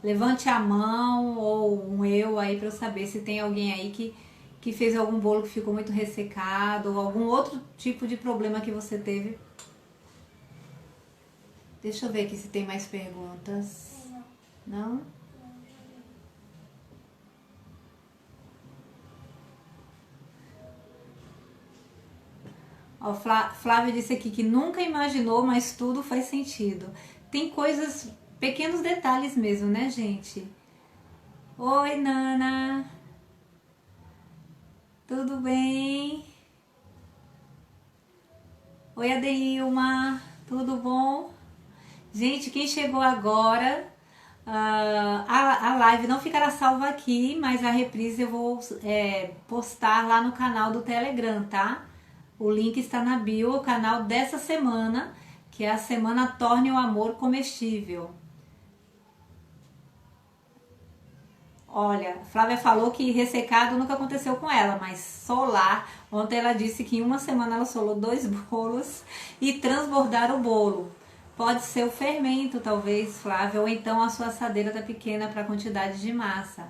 levante a mão ou um eu aí para eu saber se tem alguém aí que fez algum bolo que ficou muito ressecado ou algum outro tipo de problema que você teve. Deixa eu ver aqui se tem mais perguntas. Não? Ó, Flávia disse aqui que nunca imaginou, mas tudo faz sentido. Tem coisas, pequenos detalhes mesmo, né, gente? Oi, Nana. Tudo bem? Oi, Adeilma. Tudo bom? Gente, quem chegou agora, a live não ficará salva aqui, mas a reprise eu vou postar lá no canal do Telegram, tá? O link está na bio, o canal dessa semana, que é a semana Torne o Amor Comestível. Olha, Flávia falou que ressecado nunca aconteceu com ela, mas solar, ontem ela disse que em uma semana ela solou 2 bolos e transbordaram o bolo. Pode ser o fermento, talvez, Flávia, ou então a sua assadeira tá pequena para a quantidade de massa.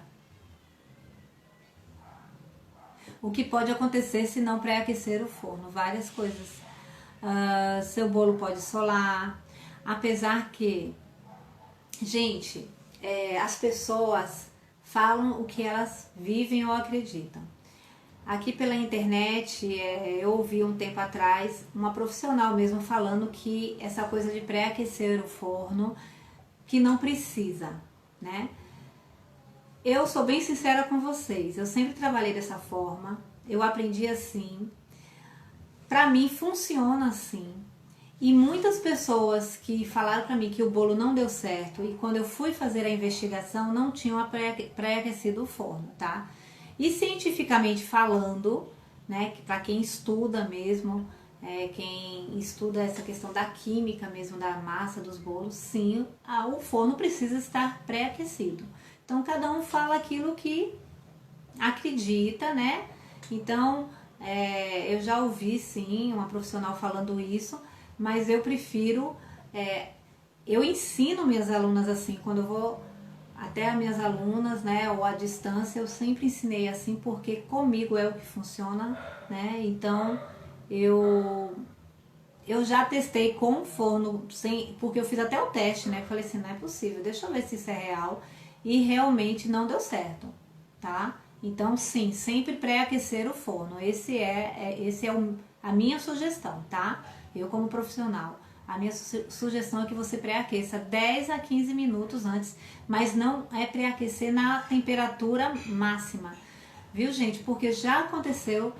O que pode acontecer se não pré-aquecer o forno? Várias coisas. Seu bolo pode solar, apesar que, gente, as pessoas falam o que elas vivem ou acreditam. Aqui pela internet, eu ouvi um tempo atrás uma profissional mesmo falando que essa coisa de pré-aquecer o forno, que não precisa, né? Eu sou bem sincera com vocês, eu sempre trabalhei dessa forma, eu aprendi assim, pra mim funciona assim. E muitas pessoas que falaram para mim que o bolo não deu certo e quando eu fui fazer a investigação não tinham pré-aquecido o forno, tá? E cientificamente falando, né, que para quem estuda mesmo, quem estuda essa questão da química mesmo da massa dos bolos, sim, o forno precisa estar pré-aquecido. Então cada um fala aquilo que acredita, né? Então eu já ouvi sim uma profissional falando isso, mas eu prefiro, eu ensino minhas alunas assim, quando eu vou até as minhas alunas, né, ou à distância, eu sempre ensinei assim, porque comigo é o que funciona, né? Então eu já testei com forno, sem, porque eu fiz até o teste, né? Falei assim, não é possível, deixa eu ver se isso é real. E realmente não deu certo, tá? Então, sim, sempre pré-aquecer o forno. Esse é a minha sugestão, tá? Eu como profissional. A minha sugestão é que você pré-aqueça 10 a 15 minutos antes, mas não é pré-aquecer na temperatura máxima. Viu, gente? Porque já aconteceu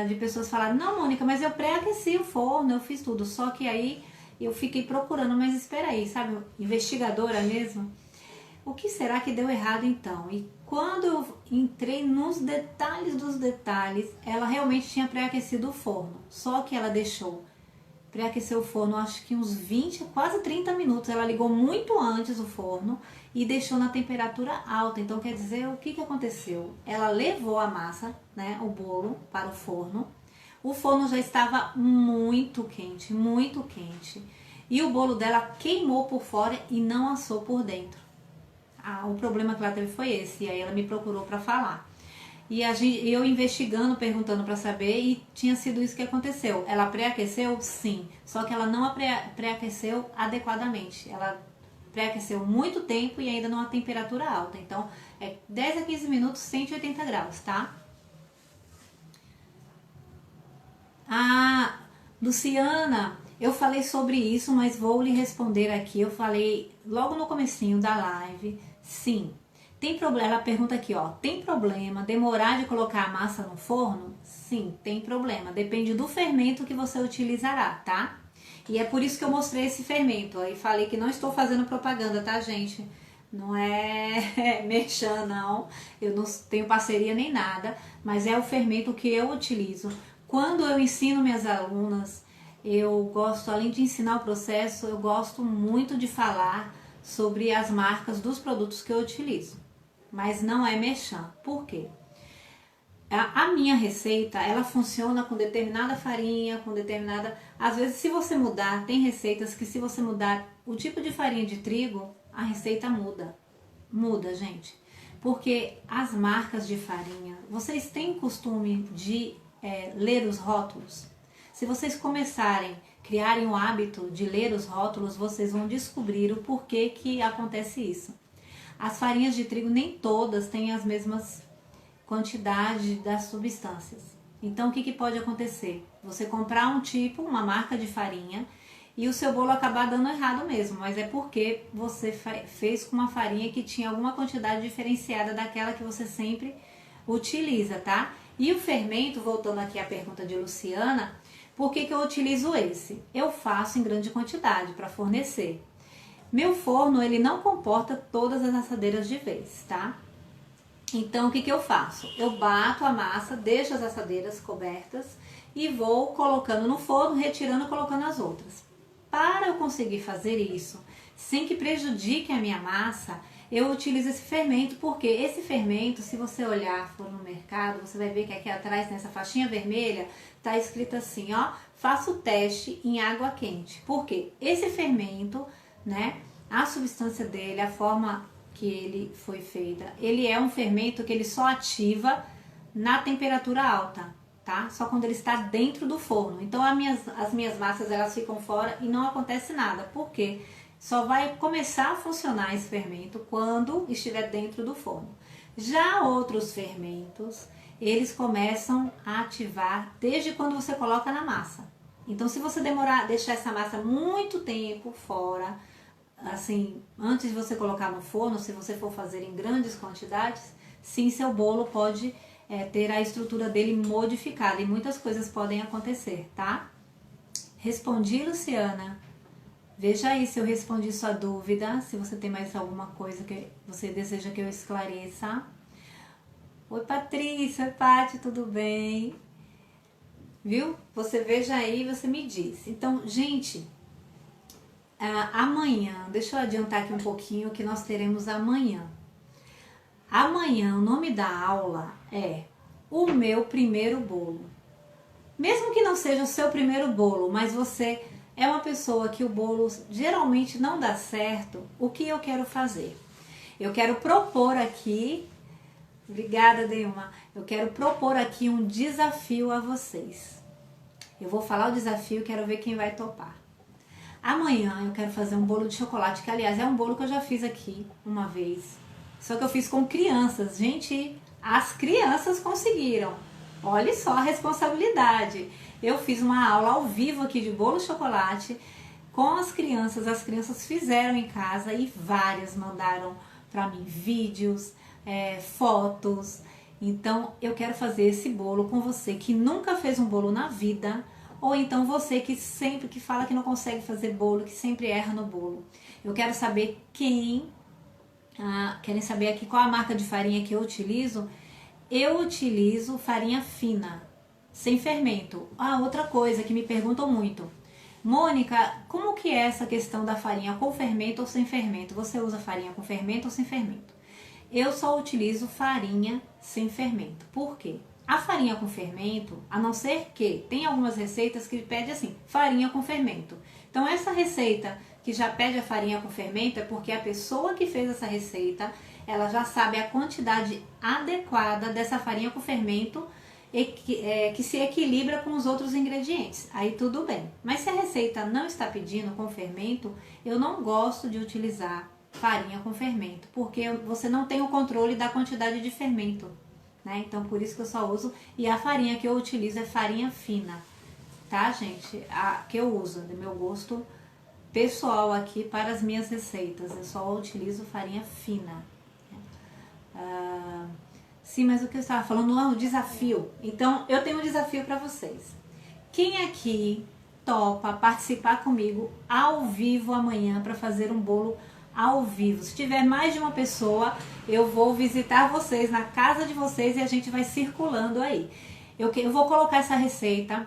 de pessoas falarem, não, Mônica, mas eu pré-aqueci o forno, eu fiz tudo. Só que aí eu fiquei procurando, mas espera aí, sabe? Investigadora mesmo. O que será que deu errado então? E quando eu entrei nos detalhes dos detalhes, ela realmente tinha pré-aquecido o forno. Só que ela deixou pré-aquecer o forno, acho que uns 20, quase 30 minutos. Ela ligou muito antes o forno e deixou na temperatura alta. Então, quer dizer, o que aconteceu? Ela levou a massa, né, o bolo, para o forno. O forno já estava muito quente, muito quente. E o bolo dela queimou por fora e não assou por dentro. O problema que ela teve foi esse. E aí ela me procurou para falar. E eu investigando, perguntando para saber, e tinha sido isso que aconteceu. Ela pré-aqueceu? Sim. Só que ela não pré-aqueceu adequadamente. Ela pré-aqueceu muito tempo e ainda numa temperatura alta. Então, 10 a 15 minutos, 180 graus, tá? Luciana, eu falei sobre isso, mas vou lhe responder aqui. Eu falei logo no comecinho da live. Sim. Tem problema? Ela pergunta aqui, ó. Tem problema demorar de colocar a massa no forno? Sim, tem problema. Depende do fermento que você utilizará, tá? E é por isso que eu mostrei esse fermento. Aí falei que não estou fazendo propaganda, tá, gente? Não é merchan, não. Eu não tenho parceria nem nada, mas é o fermento que eu utilizo. Quando eu ensino minhas alunas, eu gosto, além de ensinar o processo, eu gosto muito de falar sobre as marcas dos produtos que eu utilizo. Mas não é merchan. Por quê? A minha receita, ela funciona com determinada farinha, com determinada... Às vezes, se você mudar, tem receitas que se você mudar o tipo de farinha de trigo, a receita muda. Muda, gente. Porque as marcas de farinha, vocês têm costume de ler os rótulos? Se vocês começarem, criarem o hábito de ler os rótulos, vocês vão descobrir o porquê que acontece isso. As farinhas de trigo nem todas têm as mesmas quantidades das substâncias. Então, o que pode acontecer? Você comprar um tipo, uma marca de farinha e o seu bolo acabar dando errado mesmo, mas é porque você fez com uma farinha que tinha alguma quantidade diferenciada daquela que você sempre utiliza, tá? E o fermento, voltando aqui à pergunta de Luciana, por que eu utilizo esse? Eu faço em grande quantidade para fornecer. Meu forno, ele não comporta todas as assadeiras de vez, tá? Então, o que eu faço? Eu bato a massa, deixo as assadeiras cobertas e vou colocando no forno, retirando e colocando as outras. Para eu conseguir fazer isso, sem que prejudique a minha massa, eu utilizo esse fermento, porque esse fermento, se você olhar, for no mercado, você vai ver que aqui atrás, nessa faixinha vermelha, tá escrito assim, ó, faça o teste em água quente. Por quê? Esse fermento, né, a substância dele, a forma que ele foi feita, ele é um fermento que ele só ativa na temperatura alta, tá? Só quando ele está dentro do forno. Então as minhas massas, elas ficam fora e não acontece nada. Por quê? Só vai começar a funcionar esse fermento quando estiver dentro do forno. Já outros fermentos, eles começam a ativar desde quando você coloca na massa. Então, se você deixar essa massa muito tempo fora, assim, antes de você colocar no forno, se você for fazer em grandes quantidades, sim, seu bolo pode ter a estrutura dele modificada e muitas coisas podem acontecer, tá? Respondi, Luciana. Veja aí se eu respondi sua dúvida, se você tem mais alguma coisa que você deseja que eu esclareça. Oi, Patrícia, oi, Paty, tudo bem? Viu? Você veja aí, você me diz. Então, gente, amanhã, deixa eu adiantar aqui um pouquinho o que nós teremos amanhã. Amanhã, o nome da aula é O Meu Primeiro Bolo. Mesmo que não seja o seu primeiro bolo, mas você é uma pessoa que o bolo geralmente não dá certo, o que eu quero fazer? Eu quero propor aqui, obrigada, Deilma, eu quero propor aqui um desafio a vocês. Eu vou falar o desafio e quero ver quem vai topar. Amanhã eu quero fazer um bolo de chocolate, que aliás é um bolo que eu já fiz aqui uma vez. Só que eu fiz com crianças. Gente, as crianças conseguiram. Olha só a responsabilidade. Eu fiz uma aula ao vivo aqui de bolo de chocolate com as crianças fizeram em casa e várias mandaram para mim vídeos, fotos. Então eu quero fazer esse bolo com você que nunca fez um bolo na vida, ou então você que sempre que fala que não consegue fazer bolo, que sempre erra no bolo. Eu quero saber querem saber aqui qual a marca de farinha que eu utilizo. Eu utilizo farinha fina, sem fermento. Outra coisa que me perguntam muito. Mônica, como que é essa questão da farinha com fermento ou sem fermento? Você usa farinha com fermento ou sem fermento? Eu só utilizo farinha sem fermento. Por quê? A farinha com fermento, a não ser que tem algumas receitas que pedem assim, farinha com fermento. Então essa receita que já pede a farinha com fermento é porque a pessoa que fez essa receita, ela já sabe a quantidade adequada dessa farinha com fermento que se equilibra com os outros ingredientes. Aí tudo bem. Mas se a receita não está pedindo com fermento, eu não gosto de utilizar farinha com fermento, porque você não tem o controle da quantidade de fermento, né? Então por isso que eu só uso, e a farinha que eu utilizo é farinha fina, tá, gente? A que eu uso, do meu gosto pessoal aqui para as minhas receitas, eu só utilizo farinha fina. Sim, mas o que eu estava falando é um desafio. Então eu tenho um desafio para vocês. Quem aqui topa participar comigo ao vivo amanhã para fazer um bolo ao vivo? Se tiver mais de uma pessoa, eu vou visitar vocês na casa de vocês e a gente vai circulando aí. Eu vou colocar essa receita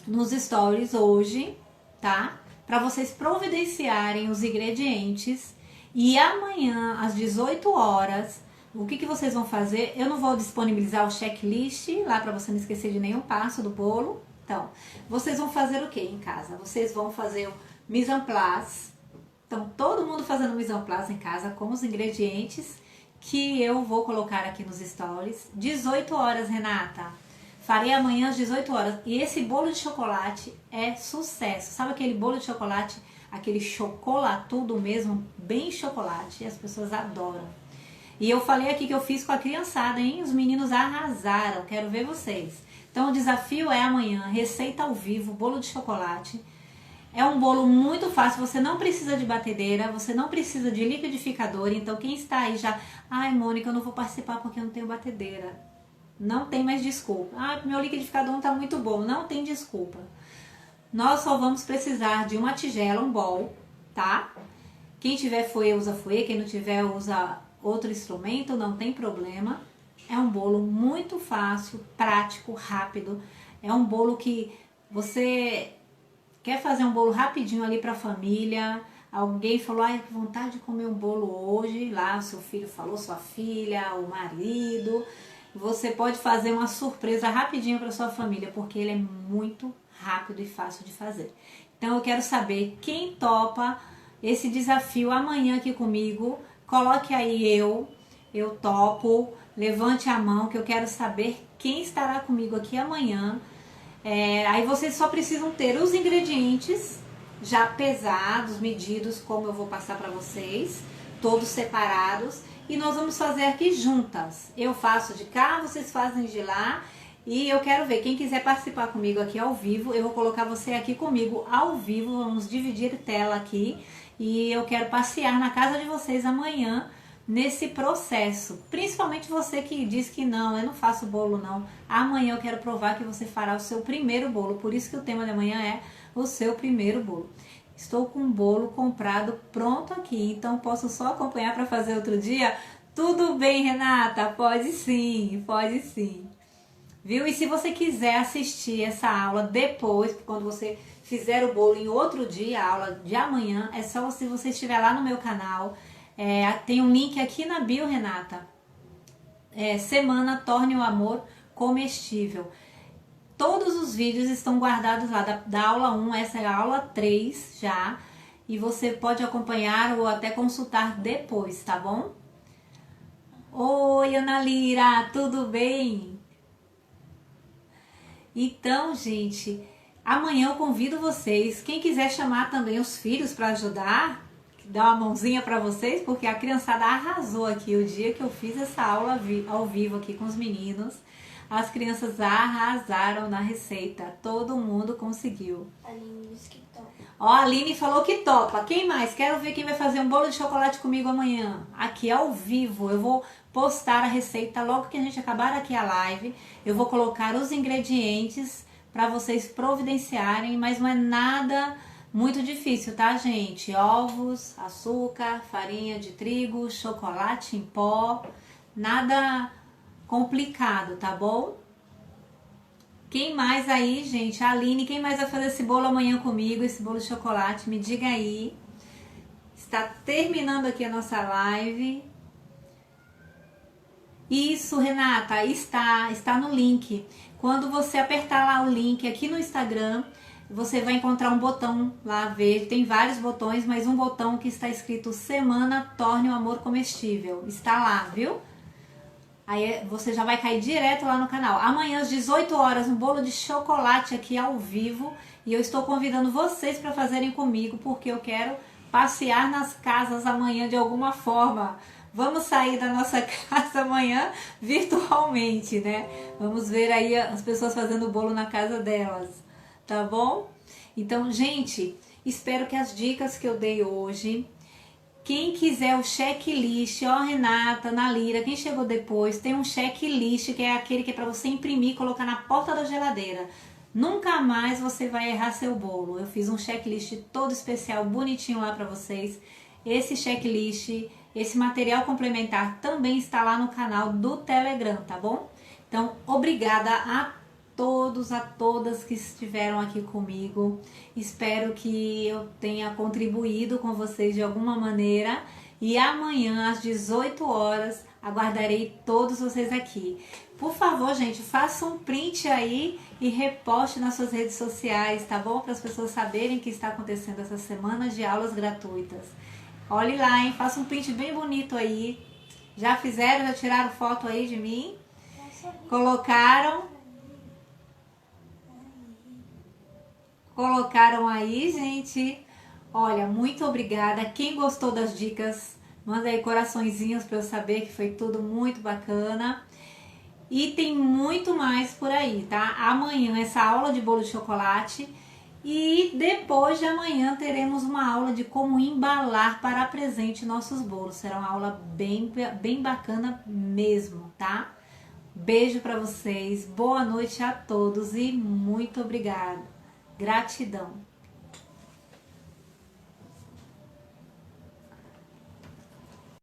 nos stories hoje, tá? Para vocês providenciarem os ingredientes e amanhã às 18 horas, o que vocês vão fazer? Eu não vou disponibilizar o checklist lá para você não esquecer de nenhum passo do bolo. Então, vocês vão fazer o que em casa? Vocês vão fazer o mise en place. Então, todo mundo fazendo mise en place em casa com os ingredientes que eu vou colocar aqui nos stories. 18 horas, Renata. Farei amanhã às 18 horas. E esse bolo de chocolate é sucesso. Sabe aquele bolo de chocolate, aquele chocolatudo mesmo, bem chocolate? E as pessoas adoram. E eu falei aqui que eu fiz com a criançada, hein? Os meninos arrasaram. Quero ver vocês. Então o desafio é amanhã, receita ao vivo, bolo de chocolate. É um bolo muito fácil, você não precisa de batedeira, você não precisa de liquidificador. Então quem está aí já, ai Mônica, eu não vou participar porque eu não tenho batedeira. Não tem mais desculpa. Meu liquidificador não está muito bom. Não tem desculpa. Nós só vamos precisar de uma tigela, um bowl, tá? Quem tiver fouet, usa fouet. Quem não tiver, usa outro instrumento, não tem problema. É um bolo muito fácil, prático, rápido. É um bolo que você quer fazer um bolo rapidinho ali para a família. Alguém falou, que vontade de comer um bolo hoje. Lá o seu filho falou, sua filha, o marido. Você pode fazer uma surpresa rapidinho para sua família, porque ele é muito rápido e fácil de fazer. Então eu quero saber quem topa esse desafio amanhã aqui comigo. Coloque aí eu topo, levante a mão que eu quero saber quem estará comigo aqui amanhã. Aí vocês só precisam ter os ingredientes já pesados, medidos, como eu vou passar para vocês, todos separados. E nós vamos fazer aqui juntas. Eu faço de cá, vocês fazem de lá. E eu quero ver, quem quiser participar comigo aqui ao vivo, eu vou colocar você aqui comigo ao vivo. Vamos dividir tela aqui. E eu quero passear na casa de vocês amanhã nesse processo. Principalmente você que diz que não, eu não faço bolo não. Amanhã eu quero provar que você fará o seu primeiro bolo. Por isso que o tema de amanhã é o seu primeiro bolo. Estou com um bolo comprado pronto aqui, então posso só acompanhar para fazer outro dia? Tudo bem, Renata? Pode sim, pode sim. Viu? E se você quiser assistir essa aula depois, quando você fizer o bolo em outro dia, a aula de amanhã, é só se você estiver lá no meu canal. Tem um link aqui na bio, Renata. Semana Torne o Amor Comestível. Todos os vídeos estão guardados lá, da aula 1, essa é a aula 3 já. E você pode acompanhar ou até consultar depois, tá bom? Oi, Ana Lira, tudo bem? Então, gente, amanhã eu convido vocês, quem quiser chamar também os filhos para ajudar, dar uma mãozinha para vocês, porque a criançada arrasou aqui o dia que eu fiz essa aula ao vivo aqui com os meninos. As crianças arrasaram na receita, todo mundo conseguiu. A Aline disse que topa. Ó, a Aline falou que topa. Quem mais? Quero ver quem vai fazer um bolo de chocolate comigo amanhã. Aqui ao vivo, eu vou postar a receita logo que a gente acabar aqui a live. Eu vou colocar os ingredientes para vocês providenciarem, mas não é nada muito difícil, tá, gente? Ovos, açúcar, farinha de trigo, chocolate em pó, nada complicado, tá bom? Quem mais aí, gente? A Aline, quem mais vai fazer esse bolo amanhã comigo, esse bolo de chocolate? Me diga aí. Está terminando aqui a nossa live. Isso, Renata, está no link. Quando você apertar lá o link aqui no Instagram, você vai encontrar um botão lá verde. Tem vários botões, mas um botão que está escrito Semana Torne o Amor Comestível. Está lá, viu? Aí você já vai cair direto lá no canal. Amanhã às 18 horas, um bolo de chocolate aqui ao vivo. E eu estou convidando vocês para fazerem comigo, porque eu quero passear nas casas amanhã de alguma forma. Vamos sair da nossa casa amanhã virtualmente, né? Vamos ver aí as pessoas fazendo bolo na casa delas, tá bom? Então, gente, espero que as dicas que eu dei hoje... Quem quiser o checklist, ó, Renata, Ana Lira, quem chegou depois, tem um checklist que é aquele que é para você imprimir e colocar na porta da geladeira. Nunca mais você vai errar seu bolo. Eu fiz um checklist todo especial, bonitinho lá para vocês. Esse checklist, esse material complementar também está lá no canal do Telegram, tá bom? Então, obrigada a todos, a todas que estiveram aqui comigo. Espero que eu tenha contribuído com vocês de alguma maneira. E amanhã, às 18 horas, aguardarei todos vocês aqui. Por favor, gente, faça um print aí e reposte nas suas redes sociais, tá bom? Para as pessoas saberem que está acontecendo essa semana de aulas gratuitas. Olhe lá, hein? Faça um print bem bonito aí. Já fizeram? Já tiraram foto aí de mim? Colocaram aí, gente. Olha, muito obrigada. Quem gostou das dicas, manda aí coraçõezinhos para eu saber que foi tudo muito bacana. E tem muito mais por aí, tá? Amanhã essa aula de bolo de chocolate. E depois de amanhã teremos uma aula de como embalar para presente nossos bolos. Será uma aula bem bacana mesmo, tá? Beijo para vocês, boa noite a todos e muito obrigada. Gratidão.